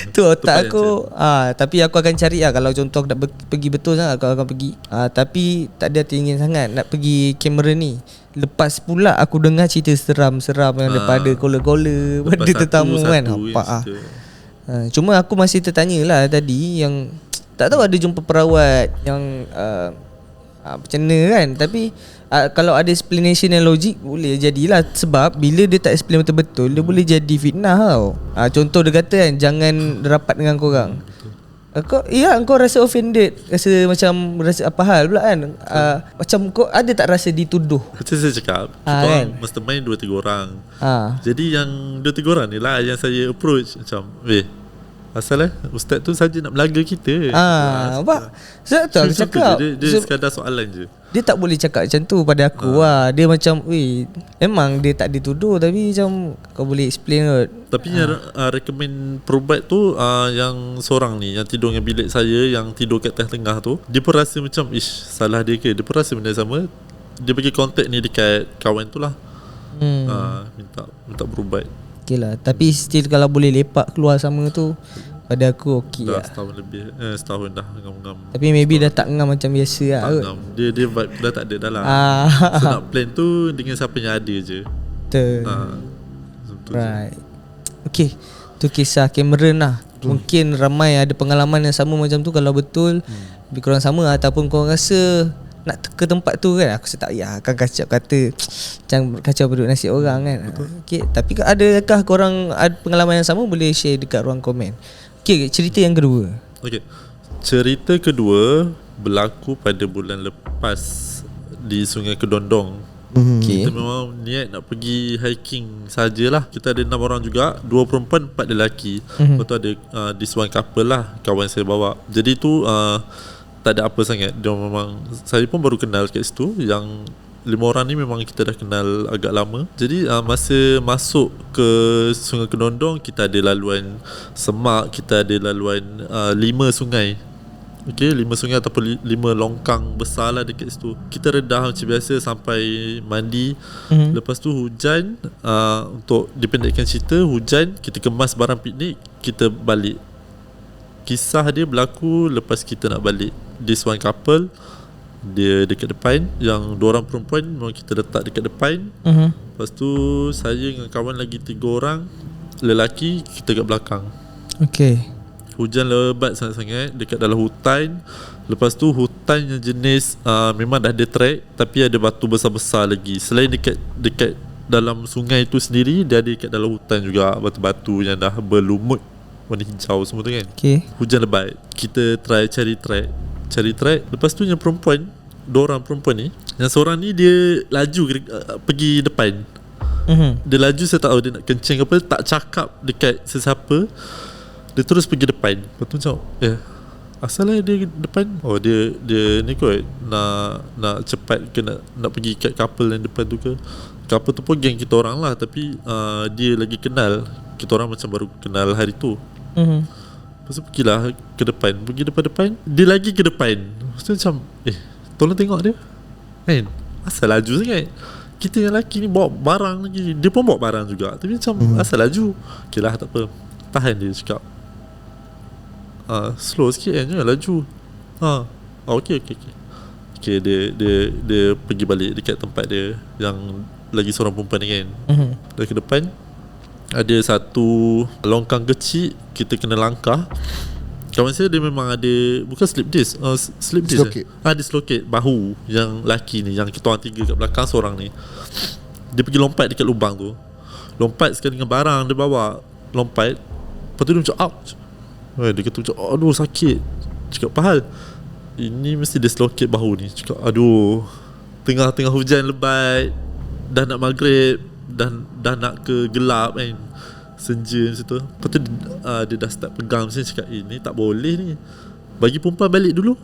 Tu otak aku. Tapi aku akan cari lah. Kalau contoh aku nak pergi betul sangat, aku akan pergi. Tapi tak ada teringin sangat nak pergi Cameron ni. Lepas pula aku dengar cerita seram-seram yang daripada kola-kola pada tetamu kan. Nampak cuma aku masih tertanya lah tadi yang tak tahu ada jumpa perawat yang macam mana kan. Tapi kalau ada explanation yang logik boleh jadilah. Sebab bila dia tak explain betul-betul, dia boleh jadi fitnah tau. Contoh dia kata kan, jangan rapat dengan korang. Kau rasa offended, rasa macam rasa apa hal pula kan. Macam kau ada tak rasa dituduh?
Macam saya cakap, kita
kan?
orang mastermind 2-3 orang. Jadi yang 2-3 orang ni lah yang saya approach macam, asal ustaz tu saja nak melaga kita.
Nampak? Sebab tu aku cakap
dia sekadar soalan je.
dia tak boleh cakap macam tu pada aku Dia macam memang dia tak dituduh, tapi macam kau boleh explain kot.
Tapi yang recommend perubat tu yang seorang ni yang tidur dengan bilik saya, yang tidur kat tengah-tengah tu, dia pun rasa macam salah dia ke. Dia pun rasa benda sama. Dia bagi kontak ni dekat kawan tu lah. Minta berubat.
Okay lah. Tapi still kalau boleh lepak keluar sama tu, pada aku okey
Dah
lah.
setahun lebih, setahun dah ngam-ngam.
Tapi maybe dah tak ngam macam biasa lah
Tak
kot.
ngam. Dia vibe dah tak ada dah lah. So nak plan tu dengan siapa yang ada je.
Betul.
Macam tu je.
Right. Okay, tu kisah Cameron lah. Mungkin ramai ada pengalaman yang sama macam tu. Kalau betul lebih kurang sama, ataupun korang rasa nak ke tempat tu kan, aku rasa tak payah akan kacau kata macam kacau perut nasib orang kan. Okay, tapi adakah korang ada pengalaman yang sama, boleh share dekat ruang komen. Okay, cerita yang kedua.
Okay, cerita kedua berlaku pada bulan lepas di Sungai Kedondong.
Okay.
Kita memang niat nak pergi hiking sajalah. Kita ada 6 orang juga, 2 perempuan 4 lelaki. Lepas tu ada this one couple lah, kawan saya bawa. Jadi tu tak ada apa sangat. Dia memang, saya pun baru kenal kat situ. Yang 5 orang ni memang kita dah kenal agak lama. Jadi masa masuk ke Sungai Kedondong, kita ada laluan semak, kita ada laluan 5 sungai. Okay, 5 sungai ataupun 5 longkang besar lah dekat situ. Kita redah macam biasa sampai mandi. Lepas tu hujan, untuk dipendekkan cerita, hujan, kita kemas barang piknik, kita balik. Kisah dia berlaku lepas kita nak balik. This one couple, dia dekat depan. Yang 2 orang perempuan memang kita letak dekat depan. Lepas tu saya dengan kawan lagi 3 orang lelaki, kita kat belakang.
Okay.
Hujan lebat sangat-sangat dekat dalam hutan. Lepas tu hutan yang jenis memang dah ada trek, tapi ada batu besar-besar lagi. Selain dekat dalam sungai tu sendiri, dia ada dekat dalam hutan juga batu-batu yang dah berlumut warna hijau semua tu kan.
Okay.
Hujan lebat, kita try cari trek. Lepas tu yang perempuan, 2 orang perempuan ni, yang seorang ni dia laju pergi depan. Dia laju, saya tak tahu dia nak kencing apa, tak cakap dekat sesiapa, dia terus pergi depan. Lepas tu macam asal lah dia depan. Oh dia ni kot nak cepat ke nak pergi kat couple yang depan tu ke. Couple tu pun geng kita orang lah, tapi dia lagi kenal. Kita orang macam baru kenal hari tu. Lepas tu pergilah ke depan. Pergi depan-depan, dia lagi ke depan. Lepas tu macam tolong tengok dia kan, asal laju sangat. Kita yang lelaki ni bawa barang lagi, dia pun bawa barang juga, tapi macam asal laju. Okay lah, tak apa, tahan dia cakap. Slow sikit kan, jangan laju. Okay, dia pergi balik dekat tempat dia, yang lagi seorang perempuan ni kan. Dah ke depan, ada satu longkang kecil, kita kena langkah. Kawan saya dia memang ada, bukan slip disc,
Dislocate.
Dislocate bahu. Yang laki ni, yang kita orang 3 kat belakang, seorang ni dia pergi lompat dekat lubang tu. Lompat sekali dengan barang dia bawa, lompat. Lepas tu dia macam ouch. Dia kata macam aduh sakit. Cakap apa hal? Ini mesti dislocate bahu ni. Cakap aduh, tengah-tengah hujan lebat, dah nak maghrib, dah nak ke gelap kan, senja macam tu. Lepas tu dia dah start pegang macam ni. Cakap ni tak boleh ni, bagi perempuan balik dulu,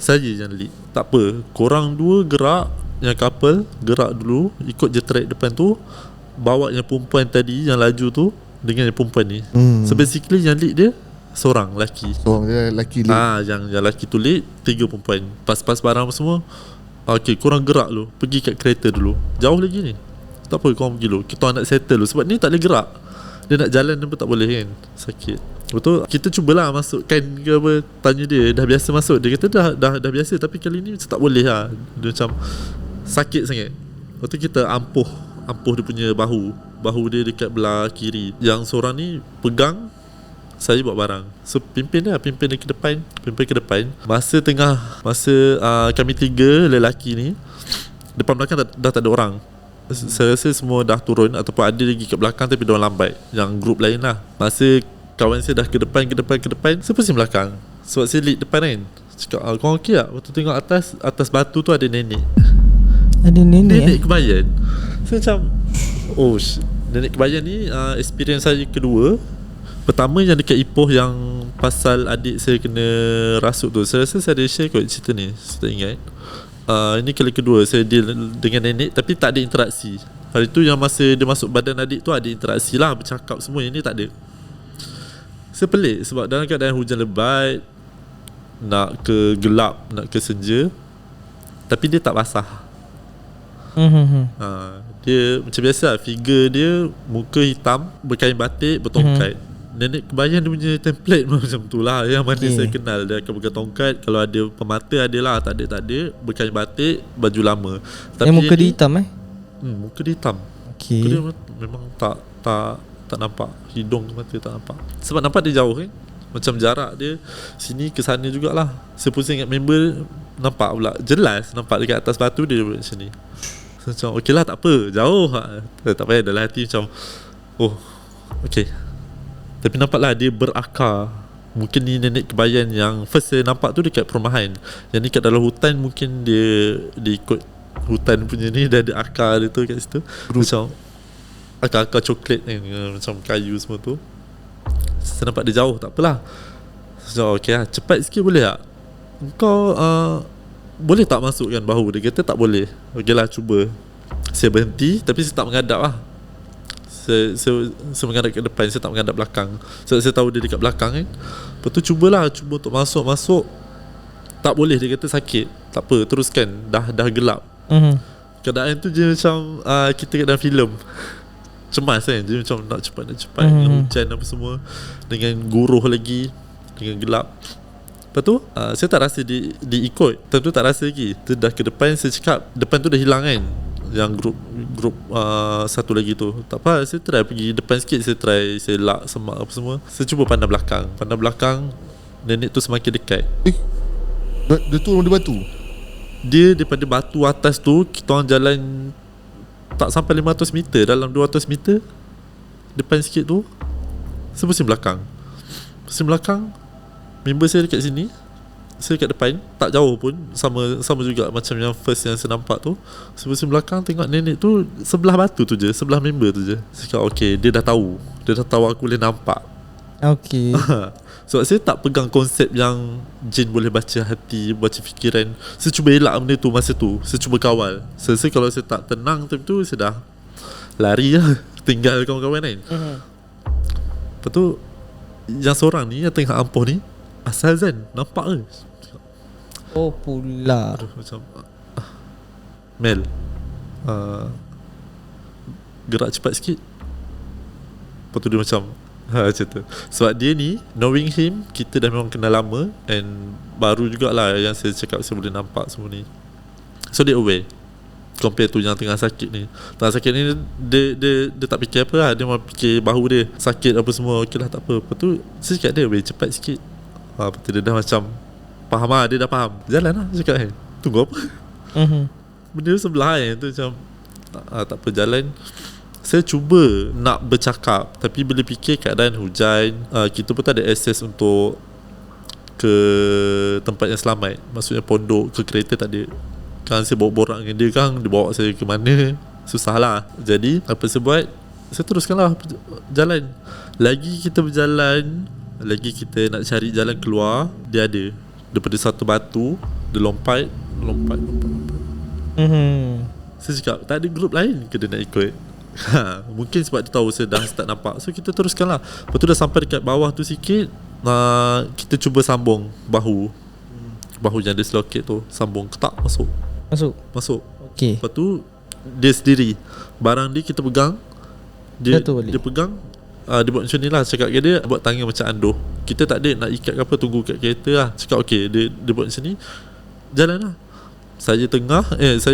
saya yang lead. Tak apa, korang 2 gerak, yang couple gerak dulu, ikut je track depan tu, bawa yang perempuan tadi yang laju tu dengan yang perempuan ni. So basically yang lead dia seorang lelaki.
Seorang dia lelaki lead.
Yang lelaki tu lead, 3 perempuan. Pas-pas barang semua. Okay, korang gerak dulu, pergi kat kereta dulu. Jauh lagi ni, tak apa, korang pergi dulu, kita nak settle dulu. Sebab ni tak boleh gerak, dia nak jalan pun tak boleh kan, sakit. Betul, kita cubalah masukkan ke apa, tanya dia dah biasa masuk. Dia kata dah biasa, tapi kali ni macam tak boleh lah. Dia macam sakit sangat. Lepas tu kita ampuh dia punya bahu dia dekat belah kiri. Yang seorang ni pegang, saya bawa barang. So pimpin dia ke depan. Masa kami 3 lelaki ni, depan belakang dah tak ada orang. Saya rasa semua dah turun, ataupun ada lagi kat belakang tapi diorang lambat, yang grup lain lah. Masa kawan saya dah ke depan, saya pusing belakang. Sebab saya lihat depan kan. Cakap korang okey tak? Waktu tengok atas batu tu ada nenek.
Ada
Nenek kebayan. Saya macam nenek kebayan ni experience saya kedua. Pertama yang dekat Ipoh yang pasal adik saya kena rasuk tu. Saya rasa saya ada share kot cerita ni, saya tak ingat. Ini kali kedua saya deal dengan nenek tapi tak ada interaksi. Hari tu yang masa dia masuk badan adik tu ada interaksi lah, bercakap semua. Yang ni tak ada. Saya pelik sebab dalam keadaan hujan lebat, nak ke gelap, nak ke senja, tapi dia tak basah. Dia macam biasa, figure dia muka hitam, berkain batik, bertongkat. Nenek kebayan dia punya template macam tu lah. Yang mana saya kenal, dia akan pegang tongkat. Kalau ada pemata ada lah, tak ada, berkain batik, baju lama. Tapi
muka dia hitam
muka dia hitam.
Okay.
Muka dia memang tak nampak. Hidung mata tak nampak. Sebab nampak dia jauh kan. Macam jarak dia sini ke sana jugalah. Saya pusing ingat member, nampak pula jelas nampak dekat atas batu dia macam ni. So, macam okey lah, tak apa, jauh tak payah. Dalam hati macam okey. Tapi nampaklah dia berakar. Mungkin ni nenek kebayan yang first saya nampak tu dekat perumahan. Yang ni kat dalam hutan, mungkin dia ikut hutan punya ni, dah ada akar dia tu kat situ. Macam akar-akar coklat kan, macam kayu semua tu. Saya nampak dia jauh, tak apalah. So, okey lah, cepat sikit boleh tak? Engkau boleh tak masukkan bahu? Dia kata tak boleh. Okey lah, cuba. Saya berhenti, tapi saya tak menghadap lah. Saya menghadap ke depan, saya tak menghadap belakang. So, saya tahu dia dekat belakang kan. Lepas tu cuba untuk masuk. Tak boleh, dia kata sakit. Tak apa, teruskan. Dah gelap. Keadaan tu je macam kita kat dalam filem. Cemas kan, dia macam nak cepat dengan hujan apa semua, dengan guruh lagi, dengan gelap. Lepas tu saya tak rasa diikut. Tentu tak rasa lagi. Tu dah ke depan, saya cakap depan tu dah hilang kan. Yang grup satu lagi tu. Tak apa, saya try pergi depan sikit. Saya lak semak apa semua. Saya cuba pandang belakang. Nenek tu semakin dekat.
Dia turun di batu.
Dia daripada batu atas tu, kita orang jalan tak sampai 500 meter. Dalam 200 meter depan sikit tu, saya pusing belakang. Member saya dekat sini, saya dekat depan. Tak jauh pun, sama juga macam yang first yang saya nampak tu. Saya pusing belakang, tengok nenek tu sebelah batu tu je, sebelah member tu je. Saya cakap okay, dia dah tahu aku boleh nampak.
Okay.
So saya tak pegang konsep yang jin boleh baca hati, baca fikiran. Saya cuba elak benda tu masa tu. Saya cuba kawal. Saya kalau saya tak tenang time tu, saya dah lari lah, tinggal kawan-kawan kan. Lepas tu yang seorang ni yang tengah ampuh ni, asal Zan, nampak ke?
Oh pula.
Macam Mel, gerak cepat sikit. Lepas tu dia macam macam tu. Sebab dia ni, knowing him, kita dah memang kenal lama. And baru jugalah yang saya cakap saya boleh nampak semua ni. So dia aware compare tu yang tengah sakit ni. Tengah sakit ni dia tak fikir apa lah. Dia mahu fikir bahu dia sakit apa semua. Okey lah, tak apa. Lepas tu saya cakap dia boleh cepat sikit. Lepas tu dia dah macam faham lah. Dia dah faham. Jalan lah, saya cakap kan. Tunggu apa? Benda sebelah kan. Tu macam tak apa, jalan. Saya cuba nak bercakap, tapi bila fikir keadaan hujan, kita pun tak ada akses untuk ke tempat yang selamat. Maksudnya pondok, ke kereta tak ada. Kan saya borak dengan dia kan, dia bawa saya ke mana, susah lah. Jadi apa saya buat, saya teruskanlah jalan. Lagi kita berjalan, lagi kita nak cari jalan keluar, dia ada daripada satu batu, dia lompat. Saya cakap tak ada grup lain ke dia nak ikut. Mungkin sebab dia tahu saya dah start nampak. So kita teruskan lah. Lepas tu dah sampai dekat bawah tu sikit, kita cuba sambung bahu yang ada slokit tu, sambung ketak, masuk.
Okay.
Lepas tu dia sendiri, barang dia kita pegang, dia pegang, dia buat macam ni lah. Cakap ke dia, buat tangan macam anduh. Kita tak ada nak ikat ke apa, tunggu kat kereta lah. Cakap okay, dia buat macam ni, jalan lah. Saya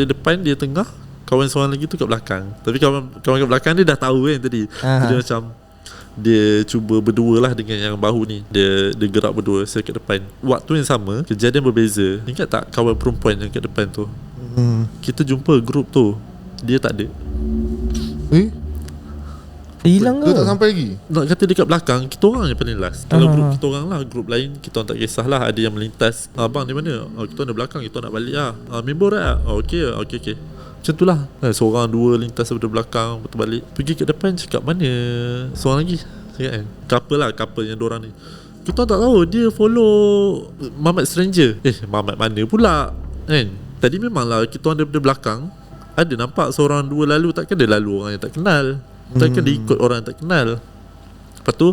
depan, dia tengah, kawan seorang lagi tu kat belakang. Tapi kawan kat belakang dia dah tahu kan tadi. Dia macam dia cuba berdua lah dengan yang bahu ni. Dia gerak berdua, saya kat depan. Waktu yang sama, kejadian berbeza. Ingat tak kawan perempuan yang kat depan tu? Kita jumpa grup tu, dia tak ada.
Hilang
Dia
ke?
tak sampai lagi.
Nak kata dekat belakang, kita orang yang paling last. Kalau grup kita orang lah, grup lain kita orang tak kisahlah. Ada yang melintas, abang di mana? Kita orang di belakang, kita nak balik lah. Member lah. Okay. Macam tu lah. Seorang dua lintas daripada belakang, betul balik. Pergi ke depan, cakap mana seorang lagi, cakap kan, couple yang dorang ni. Kita tak tahu dia follow Mamat Stranger. Mamat mana pula kan. Tadi memanglah kita orang daripada belakang ada nampak seorang dua lalu. Takkan dia lalu orang yang tak kenal, takkan dia ikut orang yang tak kenal. Lepas tu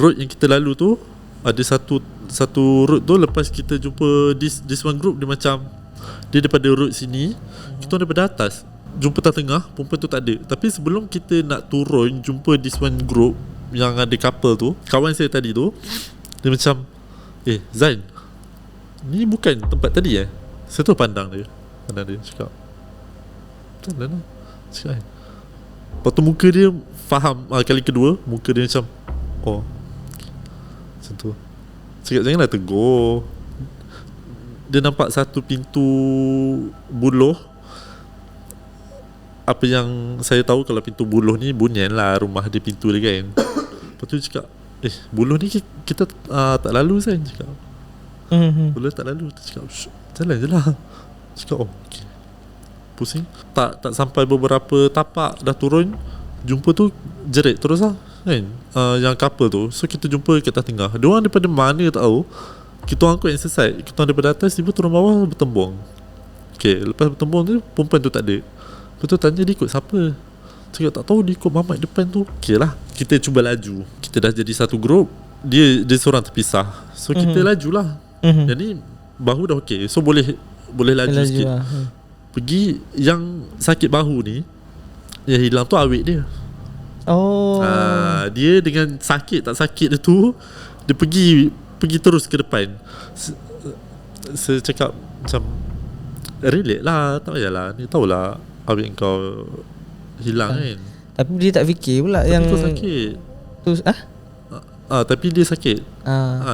road yang kita lalu tu, ada satu road tu. Lepas kita jumpa this one group, dia macam dia daripada road sini, kita orang daripada atas jumpa tengah, perempuan tu tak ada. Tapi sebelum kita nak turun jumpa this one group yang ada couple tu, kawan saya tadi tu, dia macam, Zain, ni bukan tempat tadi Saya tu pandang dia cakap, macam mana cakap kan. Lepas tu muka dia faham, kali kedua muka dia macam, macam tu. Cakap janganlah tegur. Dia nampak satu pintu buluh. Apa yang saya tahu, kalau pintu buluh ni bunyian lah rumah dia, pintu dia kan. Lepas tu cakap, buluh ni kita tak lalu Zain, cakap. Buluh tak lalu. Dia cakap, jalan je lah. Cakap, okay. Pusing. Tak sampai beberapa tapak dah turun, jumpa tu jerit terus lah kan, yang couple tu. So kita jumpa kat atas tengah. Diorang daripada mana tak tahu. Kita orang kot yang sesat. Kita orang daripada atas, tiba turun bawah bertembung. Okay, lepas bertembung tu, perempuan tu tak ada. Lepas tu tanya dia ikut siapa. Cakap tak tahu, dia ikut mamat depan tu. Okay lah, kita cuba laju. Kita dah jadi satu grup, dia seorang terpisah. So kita laju lah. Jadi bahu dah okay, so boleh laju sikit lah. Pergi yang sakit bahu ni, yang hilang tu awet dia. Dia dengan sakit tak sakit dia tu, dia pergi terus ke depan. Saya cakap macam, relate lah, tak payahlah, ni tahulah awet kau hilang kan.
Tapi dia tak fikir pula
tapi
yang
kau sakit
tu.
Tapi dia sakit.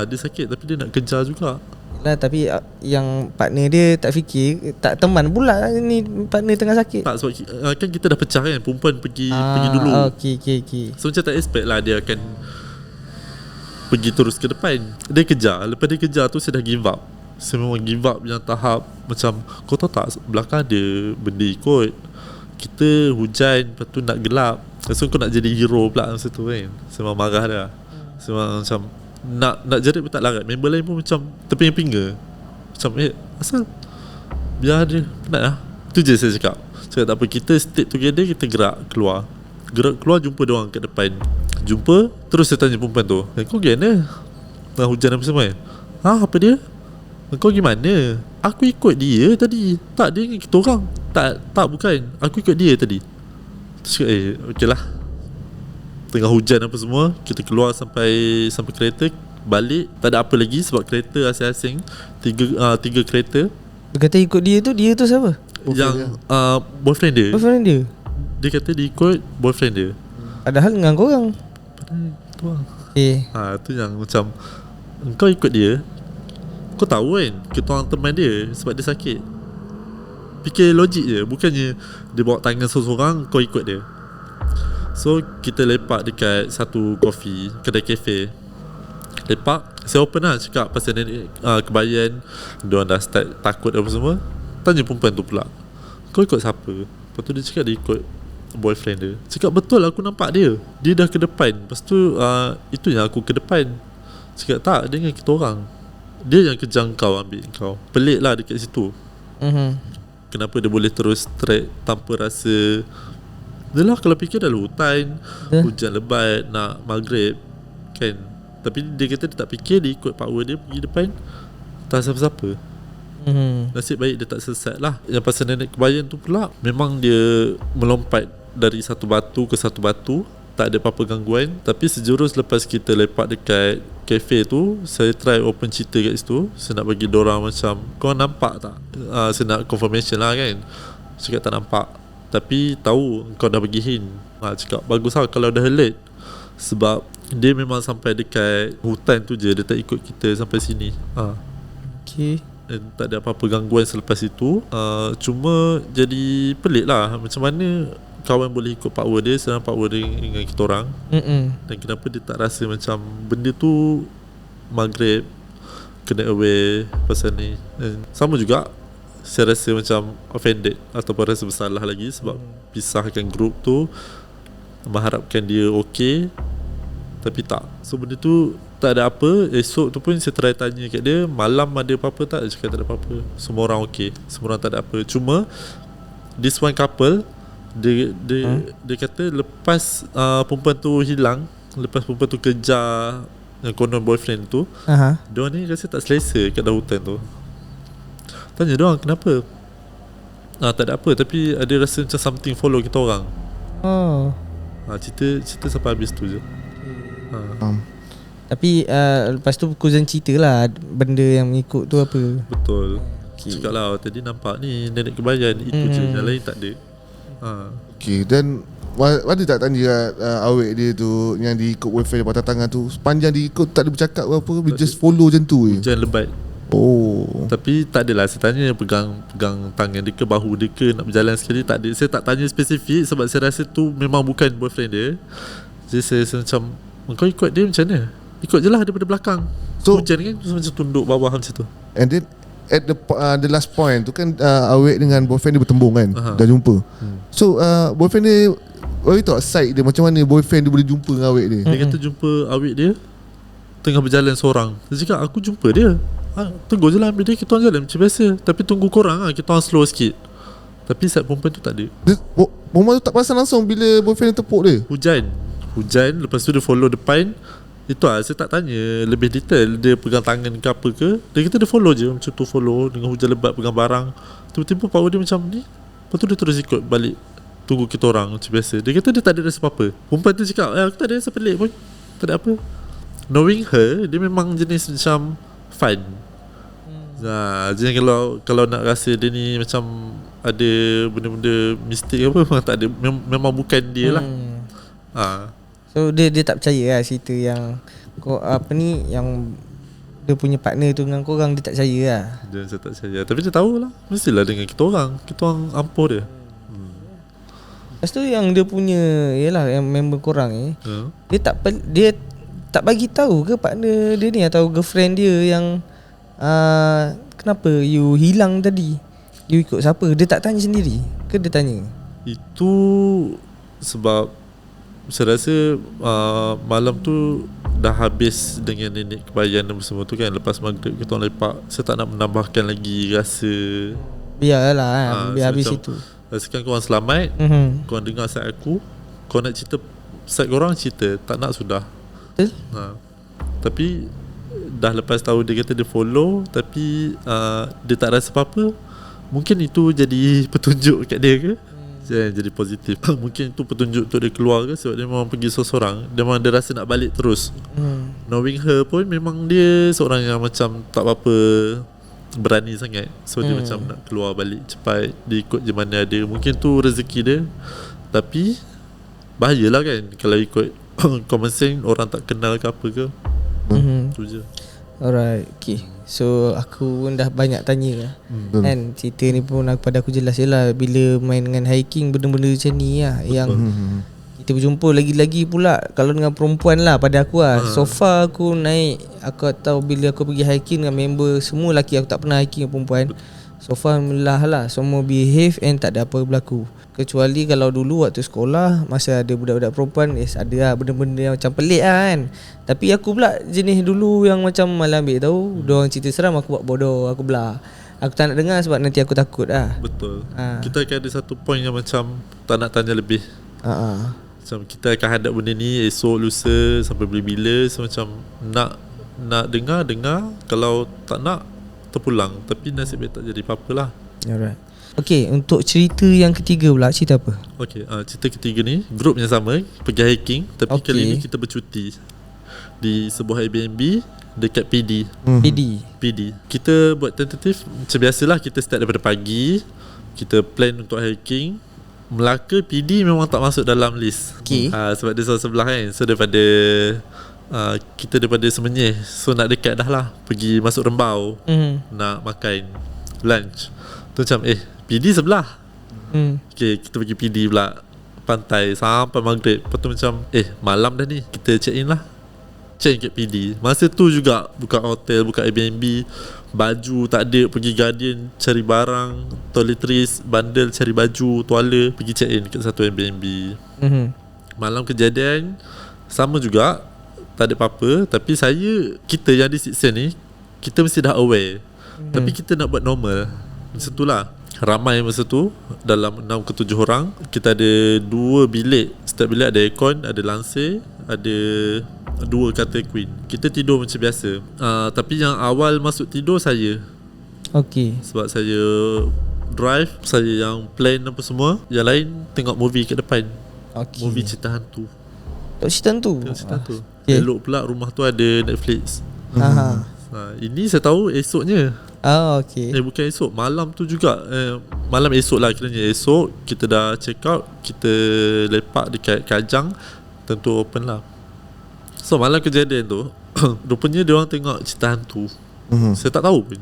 Dia sakit tapi dia nak kejar juga
lah. Tapi yang partner dia tak fikir, tak teman pula ni partner tengah sakit.
tak, sebab kan kita dah pecah kan, perempuan pergi dulu.
Okay.
So macam tak expect lah dia akan pergi terus ke depan. Dia kejar. Lepas dia kejar tu, saya dah give up. Saya memang give up yang tahap macam, kau tahu tak belakang ada benda ikut. Kita hujan, lepas tu nak gelap. So kau nak jadi hero pula masa tu kan. Saya memang marah dah. Saya memang macam nak jerit pun tak larat. Member lain pun macam terpinga-pinga. Macam asal biar dia penat lah. Tu je saya cakap. Cakap tak apa, kita stick together, kita gerak keluar, jumpa dia orang kat depan. Jumpa, terus saya tanya perempuan tu, kau pergi mana? Tengah hujan apa semua kan? Apa dia? Kau pergi mana? Aku ikut dia tadi. Tak, dia dengan kita orang. Tak bukan, aku ikut dia tadi. Terus cakap, okey lah. Tengah hujan apa semua, kita keluar sampai kereta. Balik, tak ada apa lagi sebab kereta asing-asing. Tiga kereta.
Dia kata ikut dia tu siapa?
Yang boyfriend dia. Dia kata dia ikut boyfriend dia.
Padahal dengan korang.
Tu lah. Tu yang macam, kau ikut dia, kau tahu kan kita orang teman dia sebab dia sakit. Fikir logik je. Bukannya dia bawa tangan seorang, kau ikut dia. So kita lepak dekat satu kedai kafe. Lepak, saya open lah, cakap pasal nenek kebayan. Diorang dah start takut apa semua. Tanya perempuan tu pula, kau ikut siapa? Lepas tu dia cakap dia ikut boyfriend dia. Cakap betul, aku nampak dia dah ke depan. Lepas tu itu yang aku ke depan. Cakap tak, dia dengan kita orang. Dia yang kejar kau, ambil kau. Pelik lah dekat situ. Kenapa dia boleh terus track tanpa rasa. Yelah, kalau fikir dah hutan, hujan lebat, nak maghrib kan. Tapi dia kata dia tak fikir, dia ikut power dia pergi depan. Tak siapa-siapa. Nasib baik dia tak sesat lah. Yang pasal nenek kebayan tu pula, memang dia melompat dari satu batu ke satu batu, tak ada apa-apa gangguan. Tapi sejurus lepas kita lepak dekat kafe tu, saya try open cerita kat situ. Saya nak bagi dorang macam, kau nampak tak? Saya nak confirmation lah kan. Cakap tak nampak, tapi tahu kau dah bagi hint. Cakap bagus lah kalau dah alert. Sebab dia memang sampai dekat hutan tu je, dia tak ikut kita sampai sini.
Okay.
Dan tak ada apa-apa gangguan selepas itu. Cuma jadi pelik lah, macam mana kawan boleh ikut power dia, sedang power dia dengan kita orang. Dan kenapa dia tak rasa macam benda tu Maghrib kena aware pasal ni. Dan sama juga saya rasa macam offended ataupun rasa bersalah lagi sebab pisahkan grup tu, mengharapkan dia okey tapi tak. So benda tu tak ada apa. Esok tu pun saya try tanya kat dia, malam ada apa-apa tak? Dia cakap tak ada apa-apa, semua orang okey, semua orang tak ada apa. Cuma this one couple, dia kata lepas perempuan tu hilang, lepas perempuan tu kejar yang konon boyfriend tu, diorang ni rasa tak selesa kat dalam hutan tu. Tanya diorang kenapa, tak ada apa, tapi ada rasa macam something follow kita orang. Cerita sampai habis tu je.
Tapi lepas tu cousin cerita lah benda yang mengikut tu apa.
Betul. Cakap lah tadi nampak ni nenek kebayan, itu je, yang lain tak ada.
Okay, dan ada tak tanya awek dia tu yang diikut boyfriend dia patah tangan tu, sepanjang diikut tak ada bercakap apa, dia just follow macam tu je?
Hujan lebat. Tapi tak adalah saya tanya pegang tangan dia ke bahu dia ke nak berjalan sekali, tak ada. Saya tak tanya spesifik sebab saya rasa tu memang bukan boyfriend dia. Jadi saya macam, kau ikut dia macam mana? Ikut je lah daripada belakang. So hujan kan, macam tunduk bawah macam tu.
And then at the last point tu kan, awek dengan boyfriend dia bertembung kan, dah jumpa. So boyfriend dia, awek tahu side dia macam mana boyfriend dia boleh jumpa dengan awek dia.
Dia kata jumpa awek dia tengah berjalan seorang. Dia cakap aku jumpa dia, tunggu je lah ambil dia, kita orang jalan macam biasa, tapi tunggu korang kita orang slow sikit. Tapi saat perempuan tu tak ada.
Perempuan tu tak perasan langsung bila boyfriend dia tepuk dia? Hujan, lepas tu dia follow depan. Itu saya tak tanya lebih detail dia pegang tangan ke apa ke. Dia kata dia follow je, macam tu follow dengan hujan lebat, pegang barang. Tiba-tiba power dia macam ni, lepas tu dia terus ikut balik, tunggu kita orang macam biasa. Dia kata dia tak ada rasa apa-apa. Perempuan tu cakap aku tak ada rasa pelik pun, tak ada apa. Knowing her, dia memang jenis macam fun. Jadi kalau nak rasa dia ni macam ada benda-benda mistik apa, memang tak ada, memang bukan dia lah.
So dia tak percaya lah cerita yang kau apa ni, yang dia punya partner tu dengan korang, dia tak percaya lah.
Saya tak percaya, tapi dia tahulah mestilah dengan kita orang ampuh dia.
Lepas tu yang dia punya, yalah, yang member korang ni, dia tak bagi tahu ke partner dia ni atau girlfriend dia yang kenapa you hilang tadi, you ikut siapa? Dia tak tanya sendiri ke dia tanya?
Itu sebab saya rasa malam tu dah habis dengan nenek kebayan dan semua tu kan. Lepas maghrib kita orang lepak, saya tak nak menambahkan lagi rasa.
Biarlah biar habis itu.
Rasakan korang selamat, korang dengar side aku, korang nak cerita side korang, cerita. Tak nak sudah. Tapi dah lepas tahu dia kata dia follow, tapi dia tak rasa apa-apa. Mungkin itu jadi petunjuk kat dia ke? Jadi positif. Mungkin itu petunjuk untuk dia keluar ke, sebab dia memang pergi seorang. Dia memang dia rasa nak balik terus. Knowing her pun memang dia seorang yang macam tak apa-apa berani sangat. So dia macam nak keluar balik cepat, dia ikut je mana ada. Mungkin tu rezeki dia. Tapi bahayalah kan kalau ikut common sense, orang tak kenal ke apa ke. Tu je.
Alright, okay. So aku pun dah banyak tanya lah. Kan cerita ni pun pada aku jelas je lah. Bila main dengan hiking, benda-benda macam ni lah. Yang kita berjumpa lagi-lagi pula kalau dengan perempuan lah pada aku lah. So far aku naik, aku tahu bila aku pergi hiking dengan member semua lelaki, aku tak pernah hiking dengan perempuan. So far alhamdulillah lah, semua behave and tak ada apa berlaku. Kecuali kalau dulu waktu sekolah, masa ada budak-budak perempuan, ada lah benda-benda yang macam pelik lah kan. Tapi aku pula jenis dulu yang macam malah ambil tahu, diorang cerita seram, aku buat bodoh, aku belah. Aku tak nak dengar sebab nanti aku takut lah.
Betul. Kita akan ada satu point yang macam tak nak tanya lebih. Macam kita akan hadap benda ni esok, lusa, sampai bila-bila. So macam nak dengar, kalau tak nak terpulang. Tapi nasib baik tak jadi apa-apa lah.
Alright. Okay, untuk cerita yang ketiga pula, cerita apa?
Okay, cerita ketiga ni grup yang sama, pergi hiking. Tapi kali ni kita bercuti di sebuah Airbnb dekat PD. PD. Kita buat tentatif macam biasalah, kita start daripada pagi. Kita plan untuk hiking. Melaka PD memang tak masuk dalam list. Sebab dia sebelah kan. So daripada kita daripada Semenyih, so nak dekat dah lah, pergi masuk Rembau, nak makan lunch tu macam PD sebelah. Okay, kita pergi PD pula. pantai sampai maghrib. Lepas tu macam malam dah ni, kita check in lah. Check in kat PD. Masa tu juga buka hotel, buka Airbnb. Baju tak ada, pergi Guardian cari barang, toiletries, bandel cari baju, tuala, pergi check in kat satu Airbnb. Malam kejadian sama juga, tak ada apa-apa. Tapi kita yang di Sixth Sense ni, kita mesti dah aware. Tapi kita nak buat normal. Macam tu lah. Ramai masa tu, dalam 6 ke 7 orang. Kita ada 2 bilik. Setiap bilik ada aircon, ada lansir, ada 2 katil queen. Kita tidur macam biasa. Tapi yang awal masuk tidur saya.
Okay.
Sebab saya drive, saya yang plan apa semua. Yang lain tengok movie kat depan.
Okay.
Movie cerita hantu.
Tengok cerita tu.
Tengok cerita hantu.
Okay.
Elok pula rumah tu ada Netflix. Ini saya tahu esoknya.
Okay.
Bukan esok, malam tu juga. Malam esok lah kiranya. Esok kita dah check out, kita lepak dekat Kajang. Tentu open lah. So malam kejadian tu rupanya dia orang tengok cerita hantu. Saya tak tahu pun.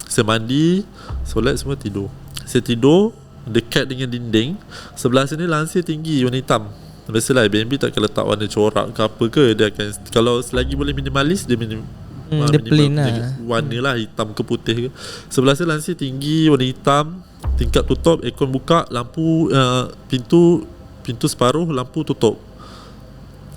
Saya mandi, solat semua, tidur. Saya tidur dekat dengan dinding. Sebelah sini lansir tinggi warna hitam. Biasalah Airbnb tak akan letak warna corak ke apa ke. Dia akan, kalau selagi boleh minimalis, dia
dia plain lah.
Warna lah, hitam ke putih ke. Sebelah saya lansir tinggi warna hitam, tingkap tutup, aircon buka, lampu pintu separuh, lampu tutup.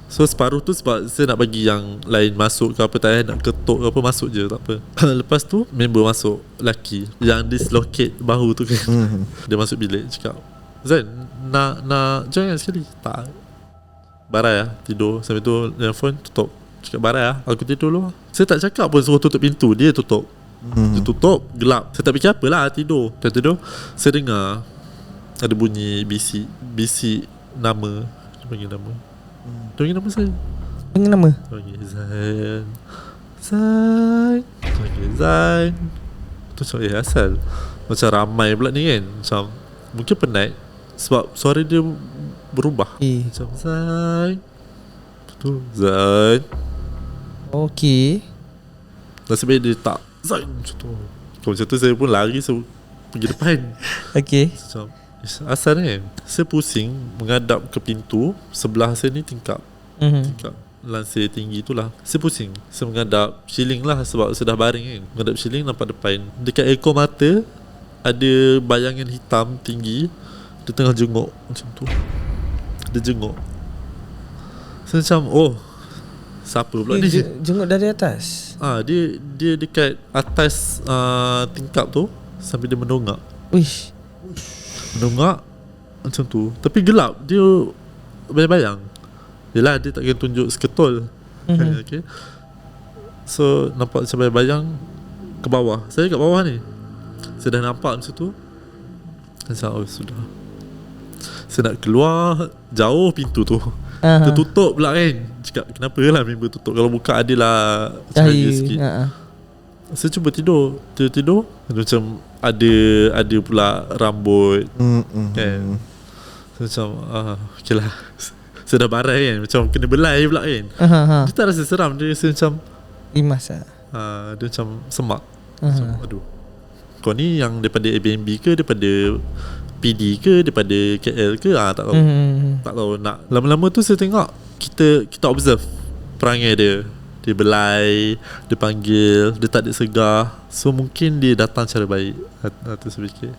So separuh tu sebab saya nak bagi yang lain masuk ke apa, tak payah nak ketuk ke apa, masuk je tak apa. Lepas tu member masuk, lelaki yang dislocate bahu tu kan. Dia masuk bilik cakap, Zain nak join sekali. Tak, barai lah, tidur. Sampai tu phone tutup. Cakap barai lah, aku tidur dulu. Saya tak cakap pun suruh tutup pintu, dia tutup. Dia tutup, gelap. Saya tak fikir apa lah, tidur. Dah tidur, saya dengar ada bunyi bisik nama. Dia panggil nama. Dia panggil nama saya.
Panggil nama?
Dia panggil Zain. Dia panggil Zain. Tu macam asal macam ramai pula ni kan. Macam mungkin penat sebab suara dia berubah. Macam Zain. Tu Zain.
Okay.
Nasib baik dia tak Zain macam tu. Kalau macam tu saya pun lari, saya pergi depan.
Okay.
Macam asal kan. Saya pusing menghadap ke pintu. Sebelah saya ni tingkap lansir tinggi tu lah. Saya pusing, saya menghadap ceiling lah sebab saya dah baring kan. Menghadap ceiling, nampak depan. Dekat ekor mata ada bayangan hitam tinggi. Dia tengah jenguk macam tu. Dia jenguk. Saya macam siapa pula ni?
Jenguk dari atas?
Dia dekat atas tingkap tu sampai dia mendongak.
Uish.
Mendongak macam tu. Tapi gelap, dia bayang-bayang. Yelah, dia takkan tunjuk seketul. Okay. So nampak macam bayang-bayang ke bawah. Saya kat bawah ni, saya dah nampak macam tu. Saya sudah. Saya nak keluar, jauh pintu tu. Tertutup pula kan. Cakap kenapa lah member tutup, kalau buka adalah cahaya sikit. Saya cuba tidur. Tidur macam ada pula rambut kan. Saya macam okay lah. Saya dah barai kan, macam kena belai pula kan. Dia tak rasa seram, dia rasa macam
rimas lah.
Dia macam semak. Macam, aduh, kau ni yang daripada Airbnb ke, daripada PD ke, daripada KL ke, tak tahu. Tak tahu. Nak lama-lama tu saya tengok, kita observe perangai dia. Dia belai, dia panggil, dia tak ada segar. So mungkin dia datang cara baik. Itu saya fikir.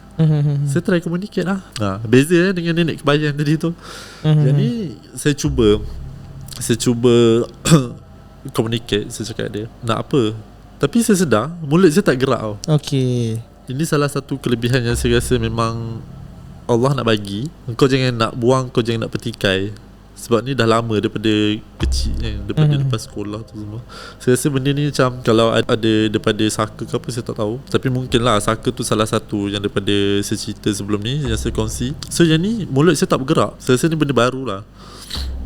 Saya try communicate lah. Beza dengan nenek kebayan tadi tu. Jadi saya cuba communicate. Saya cakap dia nak apa, tapi saya sedar mulut saya tak gerak tau.
Okay.
Ini salah satu kelebihan yang saya rasa memang Allah nak bagi. Kau jangan nak buang, kau jangan nak petikai. Sebab ni dah lama daripada kecil kan, daripada lepas sekolah tu semua. Saya rasa benda ni macam kalau ada daripada Saka ke apa, saya tak tahu. Tapi mungkin lah Saka tu salah satu yang daripada saya cerita sebelum ni yang saya kongsi. So yang ni mulut saya tak bergerak. Saya rasa ni benda baru lah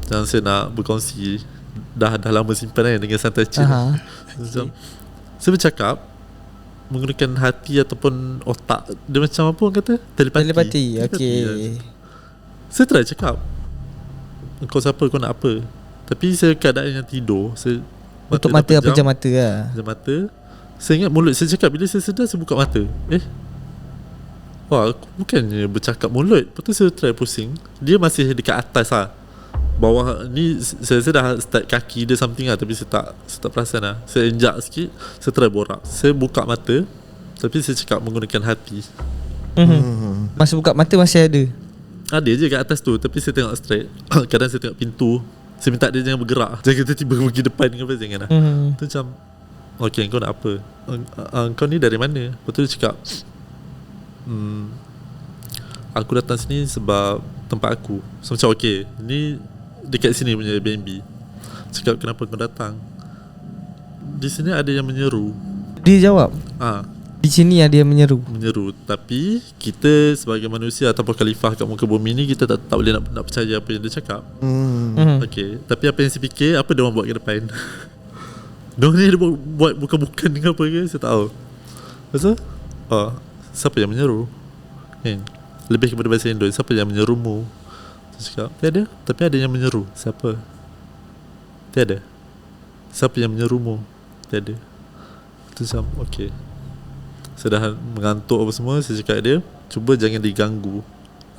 yang saya nak berkongsi. Dah lama simpan kan dengan santai chill. Macam saya bercakap menggunakan hati ataupun otak. Dia macam apa orang kata? Telepati.
Okay.
Saya try cakap, kau siapa, kau nak apa? Tapi saya keadaan yang tidur, saya
tutup mata, pejam mata lah.
Pejam mata. Saya ingat mulut saya cakap, bila saya sedar saya buka mata. Wah, aku bukannya bercakap mulut. Lepas tu saya try pusing. Dia masih dekat atas lah. Bawah ni saya dah start kaki dia something lah, tapi saya tak perasan lah. Saya injak sikit, saya try borak. Saya buka mata, tapi saya cakap menggunakan hati.
Masa buka mata masih ada.
Ada je kat atas tu, tapi saya tengok straight. Kadang saya tengok pintu, saya minta dia jangan bergerak. Jangan tiba-tiba pergi depan ke apa, jangan lah. Tu macam, okay, kau nak apa? Kau ni dari mana? Lepas tu dia cakap, aku datang sini sebab tempat aku. So macam okay, ni dekat sini punya Airbnb. Cakap kenapa kau datang? Di sini ada yang menyeru.
Dia jawab, di sini ada yang menyeru.
Tapi kita sebagai manusia ataupun khalifah kat muka bumi ni, kita tak boleh nak percaya apa yang dia cakap. Okay, tapi apa yang saya fikir, apa dia orang buat ke depan? Diorang ni dia buat bukan-bukan ke apa ke, saya tak tahu. Lepas tu, siapa yang menyeru? Lebih kepada bahasa Indo, siapa yang menyerumu? Saya cakap, tiada, tapi ada yang menyeru. Siapa? Tiada. Siapa yang menyerumu? Tiada. Tu macam, okay. Saya dah mengantuk apa semua. Saya cakap dia, cuba jangan diganggu,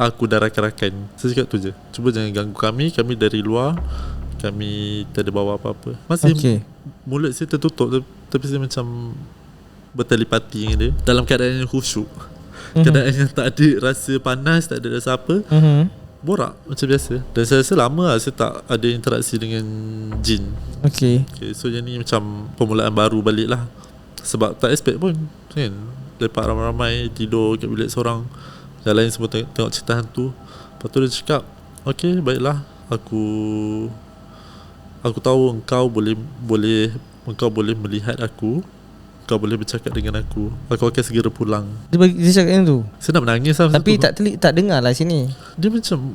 aku dah rakan-rakan. Saya cakap tu je, cuba jangan ganggu kami dari luar. Kami tak ada bawa apa-apa. Masih mulut saya tertutup, tapi saya macam bertelepati dengan dia dalam keadaan yang khusyuk. Keadaan yang tak ada rasa panas, tak ada rasa apa. Borak macam biasa. Dan saya rasa lama lah saya tak ada interaksi dengan jin. Okay, so yang ni macam permulaan baru balik lah. Sebab tak expect pun kan, lepak ramai-ramai, tidur kat bilik seorang, yang lain semua tengok cerita hantu. Lepas tu dia cakap, okay, baiklah, aku tahu engkau boleh melihat aku, kau boleh bercakap dengan aku akan segera pulang.
Dia cakap yang tu.
Saya nak menangis lah.
Tapi tak dengar lah sini.
Dia macam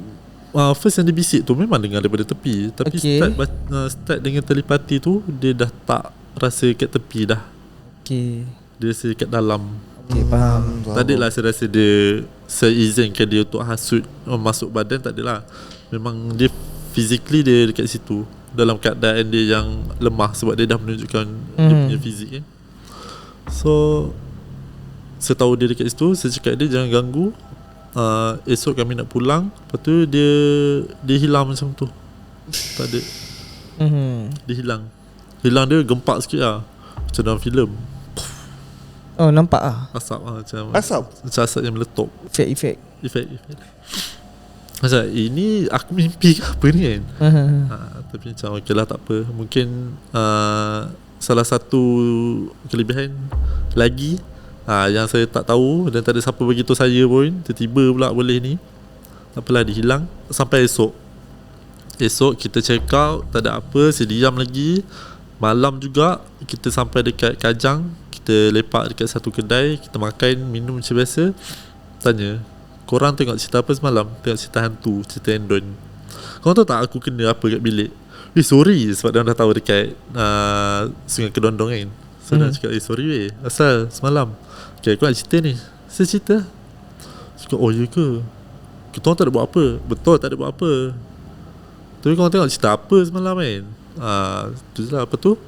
first yang dia bisik tu memang dengar daripada tepi. Tapi start dengan telepati tu, dia dah tak rasa kat tepi dah. Dia rasa kat dalam.
Faham.
Tak adalah saya rasa dia seizinkan dia untuk hasut masuk badan, tak adalah. Memang dia physically dia dekat situ, dalam keadaan dia yang lemah sebab dia dah menunjukkan dia punya fizik kan. So saya tahu dia dekat situ. Saya cakap dia jangan ganggu, esok kami nak pulang. Lepas tu dia hilang macam tu. Tak ada. Dia hilang dia gempak sikit lah, macam dalam filem.
Oh, nampak lah
Asap lah, macam asap yang meletup.
Efek.
Macam ini aku mimpi ke apa ni kan. Tapi macam okey lah, tak apa. Mungkin salah satu kelebihan lagi yang saya tak tahu dan tak ada siapa beritahu saya pun, tiba-tiba pula boleh ni. Tak apalah, dia hilang sampai esok kita check out, tak ada apa. Saya diam lagi. Malam juga kita sampai dekat Kajang. Kita lepak dekat satu kedai, kita makan, minum macam biasa. Tanya, korang tengok cerita apa semalam? Tengok cerita hantu, cerita Endon. Korang tahu tak aku kena apa kat bilik? Sorry, sebab dia dah tahu dekat Sungai Kedondong kan. So dia cakap, sorry asal semalam. Okay, aku nak cerita ni. Saya cerita. Cakap, oh ya ke? Kita orang tak ada buat apa? Betul, tak ada buat apa. Tapi korang tengok cerita apa semalam kan? Tu je lah. Apa tu?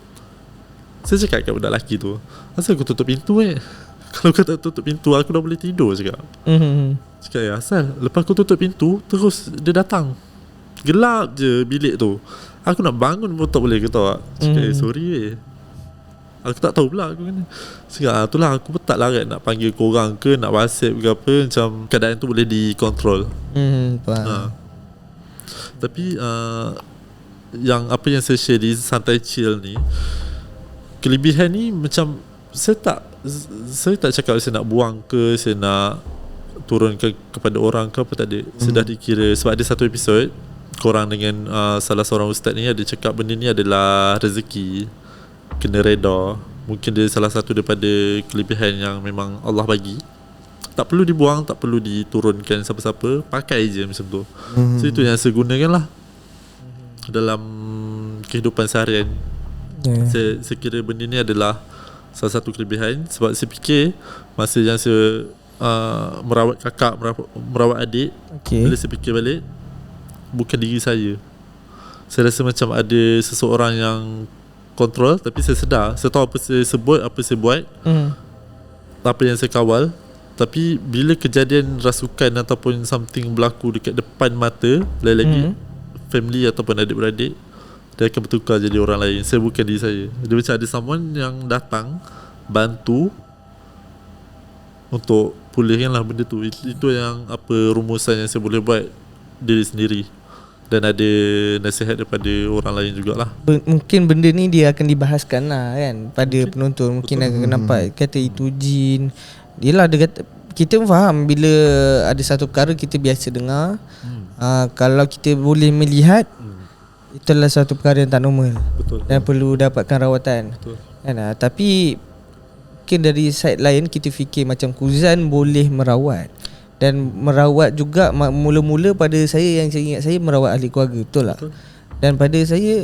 Saya cakap kat budak lelaki tu, asal aku tutup pintu Kalau kau tak tutup pintu, aku dah boleh tidur cakap. Cakap asal lepas aku tutup pintu, terus dia datang. Gelap je bilik tu. Aku nak bangun pun tak boleh, kau tahu tak? Cakap sorry aku tak tahu pula aku kena. Cakap itulah aku pun tak larat nak panggil korang ke, nak WhatsApp ke apa. Macam keadaan tu boleh dikontrol. Tapi yang apa yang saya share di Santai Chill ni, kelebihan ni macam saya tak cakap saya nak buang ke, saya nak turunkan kepada orang ke apa, tak ada. Saya dah dikira, sebab ada satu episod korang dengan salah seorang ustaz ni ada cakap benda ni adalah rezeki, kena reda. Mungkin dia salah satu daripada kelebihan yang memang Allah bagi. Tak perlu dibuang, tak perlu diturunkan siapa-siapa, pakai je macam tu. So itu yang saya gunakan lah dalam kehidupan seharian. Saya kira benda ni adalah salah satu kelebihan. Sebab saya fikir masa yang saya merawat kakak, merawat adik, bila saya fikir balik, bukan diri saya rasa macam ada seseorang yang kontrol. Tapi saya sedar, saya tahu apa saya sebut, apa saya buat, apa yang saya kawal. Tapi bila kejadian rasukan ataupun something berlaku dekat depan mata, lagi-lagi family ataupun adik-beradik, dia akan bertukar jadi orang lain. Saya bukan diri saya. Dia macam ada someone yang datang bantu untuk pulihkan lah benda tu. Itu yang apa rumusan yang saya boleh buat diri sendiri. Dan ada nasihat daripada orang lain jugalah.
Mungkin benda ni dia akan dibahaskan lah kan pada penonton. Mungkin akan nampak kata itu jin. Yelah dia kata, kita faham bila ada satu perkara kita biasa dengar. Kalau kita boleh melihat, itu adalah satu perkara yang tak normal.
Betul.
Dan perlu dapatkan rawatan.
Betul.
Kan? Tapi mungkin dari side lain kita fikir macam Kuzan boleh merawat. Dan merawat juga mula-mula pada saya, yang saya ingat saya merawat ahli keluarga. Betul tak?
Betul.
Dan pada saya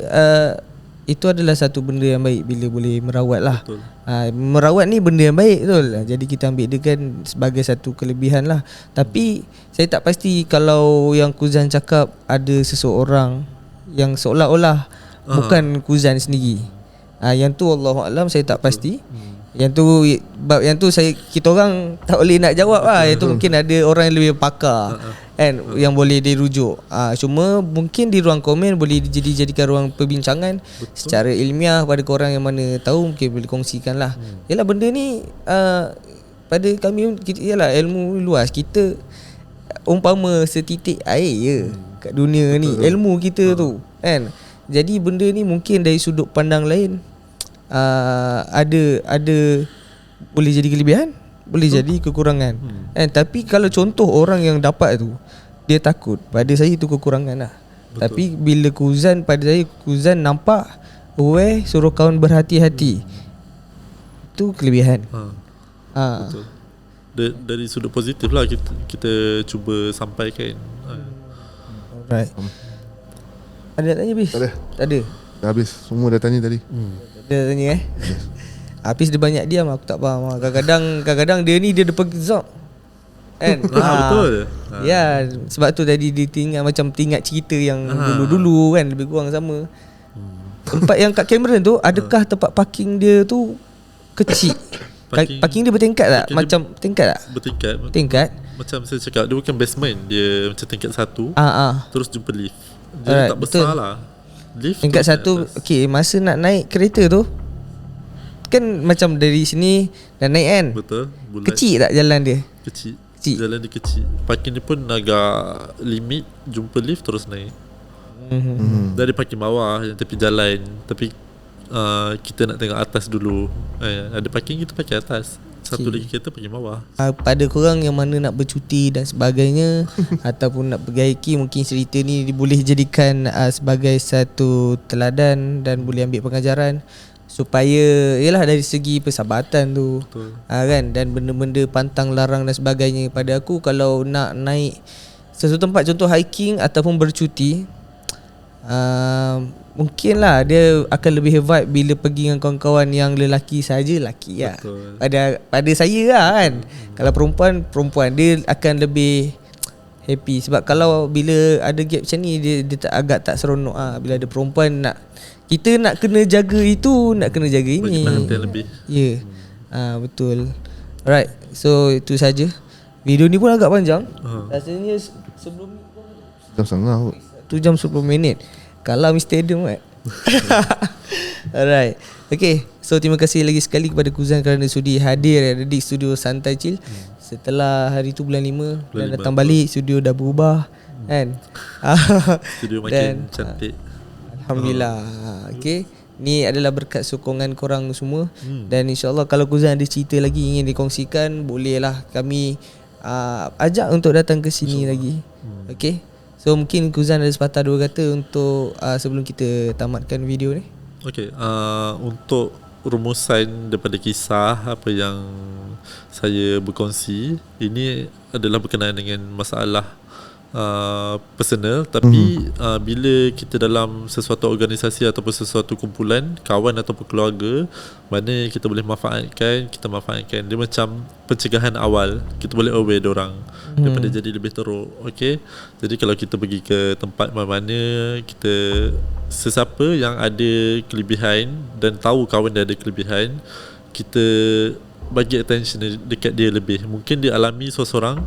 itu adalah satu benda yang baik bila boleh merawat lah. Merawat ni benda yang baik, betul. Jadi kita ambil dia kan sebagai satu kelebihan lah. Tapi saya tak pasti kalau yang Kuzan cakap ada seseorang yang seolah-olah bukan Kuzan sendiri. Yang tu Allahualam, saya tak pasti. Yang tu kita orang tak boleh nak jawab lah. Yang tu mungkin ada orang yang lebih pakar kan, yang boleh dirujuk. Cuma mungkin di ruang komen boleh dijadikan ruang perbincangan. Betul. Secara ilmiah pada korang yang mana tahu mungkin boleh kongsikan lah. Yalah benda ni pada kami kita, yalah ilmu luas. Kita umpama setitik air je kat dunia ni. Ilmu kita tu kan. Jadi benda ni mungkin dari sudut pandang lain ada boleh jadi kelebihan, boleh jadi kekurangan. Tapi kalau contoh orang yang dapat tu dia takut, pada saya itu kekurangan lah. Betul. Tapi bila pada saya Kuzan nampak aware, suruh kawan berhati-hati, itu kelebihan.
Betul. Dari sudut positif lah kita cuba sampaikan.
Alright. Ada nak tanya bis?
Tak ada.
Tak ada.
Dah habis. Semua dah tanya tadi.
Dia tanya Hafiz dia banyak diam, aku tak faham. Kadang-kadang dia ni dia pergi zop kan.
Betul.
Ya, sebab tu tadi dia teringat cerita yang dulu-dulu kan, lebih kurang sama. Tempat yang kat Cameron tu, adakah tempat parking dia tu kecil? Parking dia bertingkat tak? Macam tingkat tak? Bertingkat.
Macam saya cakap, dia bukan basement, dia macam tingkat 1. Terus jumpa lift. Dia tak besar lah. Lift
tingkat 1. Okey, masa nak naik kereta tu kan macam dari sini dah naik kan.
Betul. Bulat.
Kecil tak jalan dia?
Kecil. Jalan dia kecil. Parking dia pun agak limit, jumpa lift terus naik. Dari parking bawah yang tepi jalan. Tapi kita nak tengok atas dulu. Ada parking, kita parking atas. Satu lagi kereta parking bawah.
Pada korang yang mana nak bercuti dan sebagainya ataupun nak pergi hiking, mungkin cerita ni boleh jadikan sebagai satu teladan dan boleh ambil pengajaran supaya yalah dari segi persahabatan tu. Kan, dan benda-benda pantang larang dan sebagainya. Pada aku kalau nak naik sesuatu tempat, contoh hiking ataupun bercuti, mungkin lah dia akan lebih vibe bila pergi dengan kawan-kawan yang lelaki saja, lelaki lah. Pada saya lah kan. Kalau perempuan dia akan lebih happy. Sebab kalau bila ada gap macam ni, dia agak tak seronok lah. Bila ada perempuan kita nak kena jaga itu, nak kena jaga ini.
Bagi perhatian lebih.
Ya. Betul. Alright, so itu saja. Video ni pun agak panjang. Rasanya sebelum ni
Jam setengah kot.
1 jam 10 minit. Kalau Mr. Adam kan. Alright. Okay, so terima kasih lagi sekali kepada Kuzan kerana sudi hadir di studio Santai Chill. Setelah hari tu bulan 5 dan datang balik, studio dah berubah kan.
Studio makin cantik.
Alhamdulillah. Okay, ni adalah berkat sokongan korang semua. Dan insyaAllah kalau Kuzan ada cerita lagi ingin dikongsikan, bolehlah kami ajak untuk datang ke sini lagi. Okay, so mungkin Kuzan ada sepatah dua kata untuk sebelum kita tamatkan video ni.
Okay, untuk rumusan daripada kisah apa yang saya berkongsi, ini adalah berkenaan dengan masalah personal. Tapi bila kita dalam sesuatu organisasi ataupun sesuatu kumpulan kawan ataupun keluarga, mana kita boleh manfaatkan, kita manfaatkan. Dia macam pencegahan awal. Kita boleh aware diorang daripada jadi lebih teruk. Okay, jadi kalau kita pergi ke tempat mana-mana, kita sesiapa yang ada kelebihan dan tahu kawan dia ada kelebihan, kita bagi attention dekat dia lebih. Mungkin dia alami seorang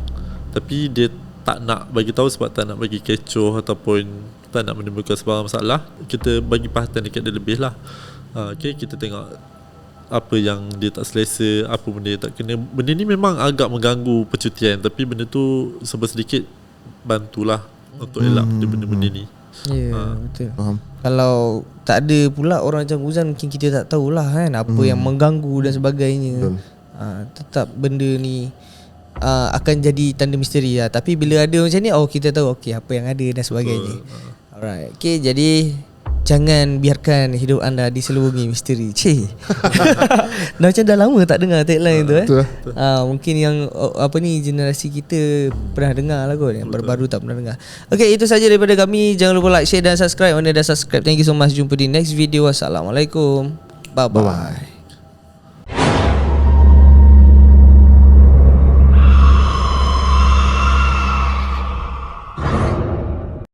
tapi dia tak nak bagi tahu sebab tak nak bagi kecoh ataupun tak nak menimbulkan sebarang masalah. Kita bagi perhatian dekat dia lebih lah. Okay, kita tengok apa yang dia tak selesa, apa benda dia tak kena. Benda ni memang agak mengganggu percutian, tapi benda tu sedikit bantulah untuk elak benda-benda ni.
Betul. Faham. Kalau tak ada pula orang macam Uzan, mungkin kita tak tahulah kan apa yang mengganggu dan sebagainya. Tetap benda ni akan jadi tanda misteri lah. Tapi bila ada macam ni, kita tahu apa yang ada dan sebagainya. Alright. Okay, jadi jangan biarkan hidup anda diselubungi misteri. Dah macam dah lama tak dengar tagline tu mungkin yang generasi kita pernah dengar lah kot. Yang baru-baru tak pernah dengar. Okay, itu saja daripada kami. Jangan lupa like, share dan subscribe. Mana dah subscribe, thank you so much. Jumpa di next video. Assalamualaikum. Bye-bye.